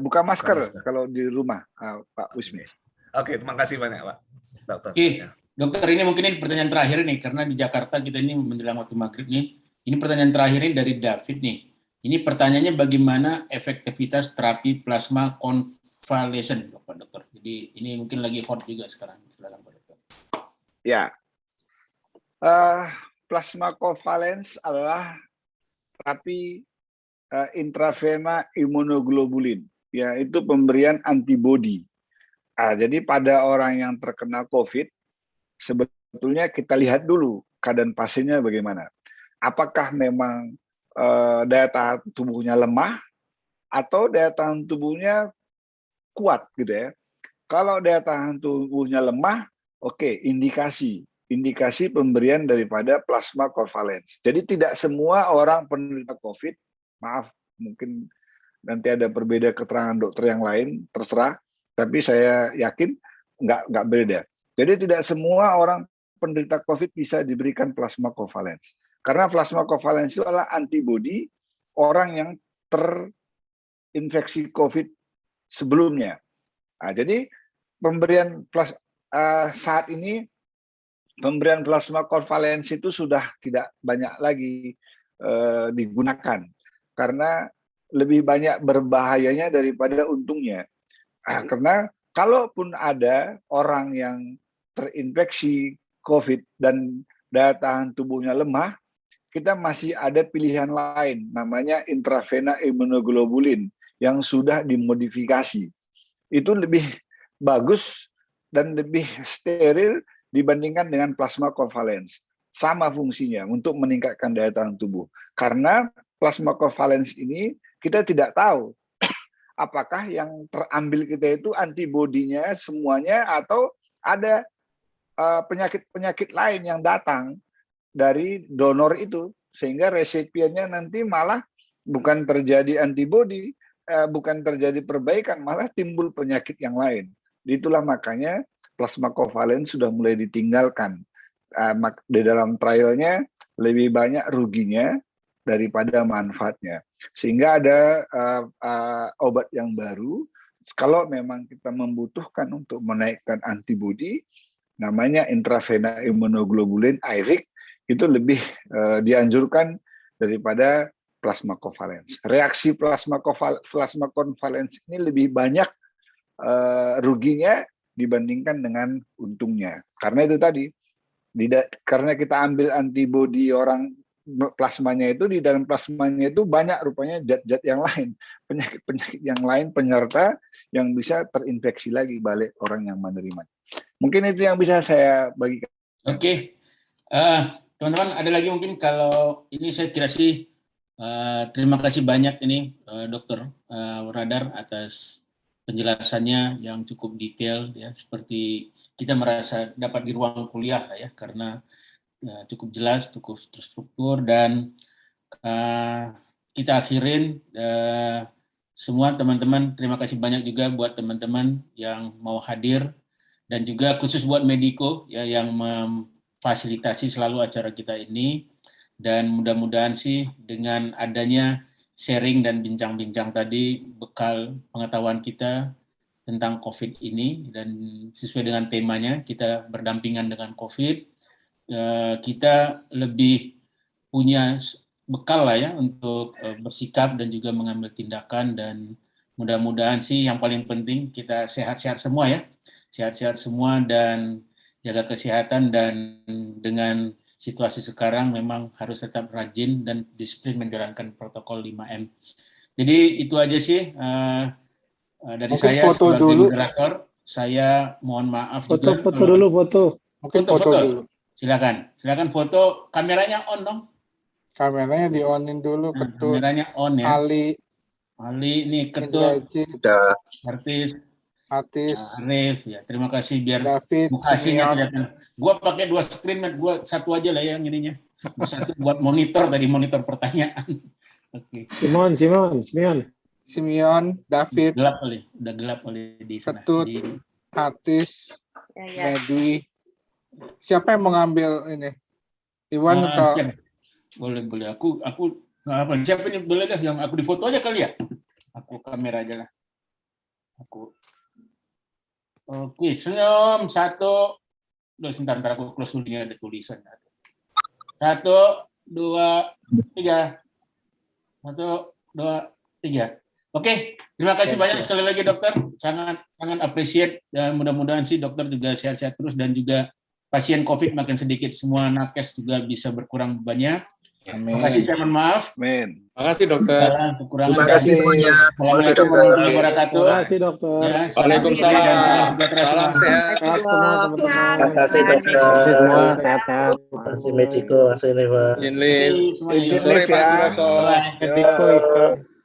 buka masker kalau di rumah, Pak Wismi. Oke, terima kasih banyak, Pak. Dokter. Oke, dokter, ini mungkin ini pertanyaan terakhir nih, karena di Jakarta kita ini menjelang waktu maghrib nih. Ini pertanyaan terakhir ini dari David nih. Ini pertanyaannya bagaimana efektivitas terapi plasma konvalesen, Pak Dokter. Jadi ini mungkin lagi hot juga sekarang. Silakan, Pak Dokter. Ya, plasma konvalesen adalah terapi intravena imunoglobulin, yaitu pemberian antibodi. Jadi pada orang yang terkena COVID, sebetulnya kita lihat dulu keadaan pasiennya bagaimana. Apakah memang daya tahan tubuhnya lemah atau daya tahan tubuhnya kuat gitu ya. Kalau daya tahan tubuhnya lemah, oke, indikasi pemberian daripada plasma konvalesen. Jadi tidak semua orang penderita COVID, maaf, mungkin nanti ada berbeda keterangan dokter yang lain, terserah. Tapi saya yakin nggak beda. Jadi tidak semua orang penderita COVID bisa diberikan plasma konvalesen. Karena plasma konvalesen itu adalah antibodi orang yang terinfeksi COVID sebelumnya. Jadi pemberian saat ini pemberian plasma konvalesen itu sudah tidak banyak lagi digunakan karena lebih banyak berbahayanya daripada untungnya. Karena kalaupun ada orang yang terinfeksi COVID dan daya tahan tubuhnya lemah, kita masih ada pilihan lain, namanya intravena imunoglobulin yang sudah dimodifikasi. Itu lebih bagus dan lebih steril dibandingkan dengan plasma konvalesen. Sama fungsinya untuk meningkatkan daya tahan tubuh. Karena plasma konvalesen ini kita tidak tahu apakah yang terambil kita itu antibodinya semuanya atau ada penyakit-penyakit lain yang datang dari donor itu, sehingga resipiennya nanti malah bukan terjadi antibodi, bukan terjadi perbaikan, malah timbul penyakit yang lain. Itulah makanya plasma konvalesen sudah mulai ditinggalkan. Di dalam trialnya lebih banyak ruginya daripada manfaatnya. Sehingga ada obat yang baru, kalau memang kita membutuhkan untuk menaikkan antibodi, namanya intravena imunoglobulin IVIG, itu lebih dianjurkan daripada plasma konvalesen. Reaksi plasma konvalesen ini lebih banyak ruginya dibandingkan dengan untungnya. Karena itu tadi, karena kita ambil antibodi orang plasmanya itu, di dalam plasmanya itu banyak rupanya zat-zat yang lain, penyakit-penyakit yang lain penyerta yang bisa terinfeksi lagi balik orang yang menerima. Mungkin itu yang bisa saya bagikan. Oke. Teman-teman, ada lagi mungkin kalau ini saya kira sih terima kasih banyak ini Dokter Radar atas penjelasannya yang cukup detail ya, seperti kita merasa dapat di ruang kuliah ya, karena cukup jelas, cukup terstruktur, dan kita akhirin semua teman-teman. Terima kasih banyak juga buat teman-teman yang mau hadir, dan juga khusus buat Mediko ya yang memfasilitasi selalu acara kita ini. Dan mudah-mudahan sih dengan adanya sharing dan bincang-bincang tadi, bekal pengetahuan kita tentang COVID ini, dan sesuai dengan temanya kita berdampingan dengan COVID, kita lebih punya bekal lah ya untuk bersikap dan juga mengambil tindakan. Dan mudah-mudahan sih yang paling penting kita sehat-sehat semua ya, sehat-sehat semua dan jaga kesehatan. Dan dengan situasi sekarang memang harus tetap rajin dan disiplin menjalankan protokol 5M. Jadi itu aja sih dari mungkin saya sebagai moderator. Saya mohon maaf juga. Foto dulu. Mungkin foto dulu. Silakan foto. Kameranya on dong. Kameranya di-onin dulu, Ketul. Kameranya on ya. Ali ini Ketul. Sudah. Artis. Hatis, Arif, ya terima kasih biar David, mukasinya Simeon. kelihatan. Gua pakai 2 screen, gua satu aja lah yang ininya. Satu buat monitor tadi, monitor pertanyaan. Oke. Simeon, David, Gelap kali, udah gelap kali di sana. Ketut, Hatis, Medwi. Siapa yang mengambil ini? Iwan atau? Boleh. Aku apa? Siapa ini boleh dah yang aku di foto aja kali ya? Aku kamera aja lah. Aku. Oke, senyum 1. Loh, sebentar aku close dulu, ada tulisan. 1, 2, 3. 1, 2, 3. Oke, terima kasih banyak sekali lagi dokter. Sangat appreciate dan mudah-mudahan sih dokter juga sehat-sehat terus dan juga pasien COVID makin sedikit, semua nakes juga bisa berkurang bebannya. Terima kasih, saya mohon maaf. Amin. Terima kasih dokter. Terima kasih semuanya. Assalamualaikum warahmatullahi wabarakatuh. Terima kasih dokter. Ya, Waalaikumsalam. Salam sehat. Terima kasih dokter. Terima kasih semua, sehat-sehat. Terima kasih Metiko, terima kasih Neva. Izin live. Semuanya. Sore Pak Suroso. kasih.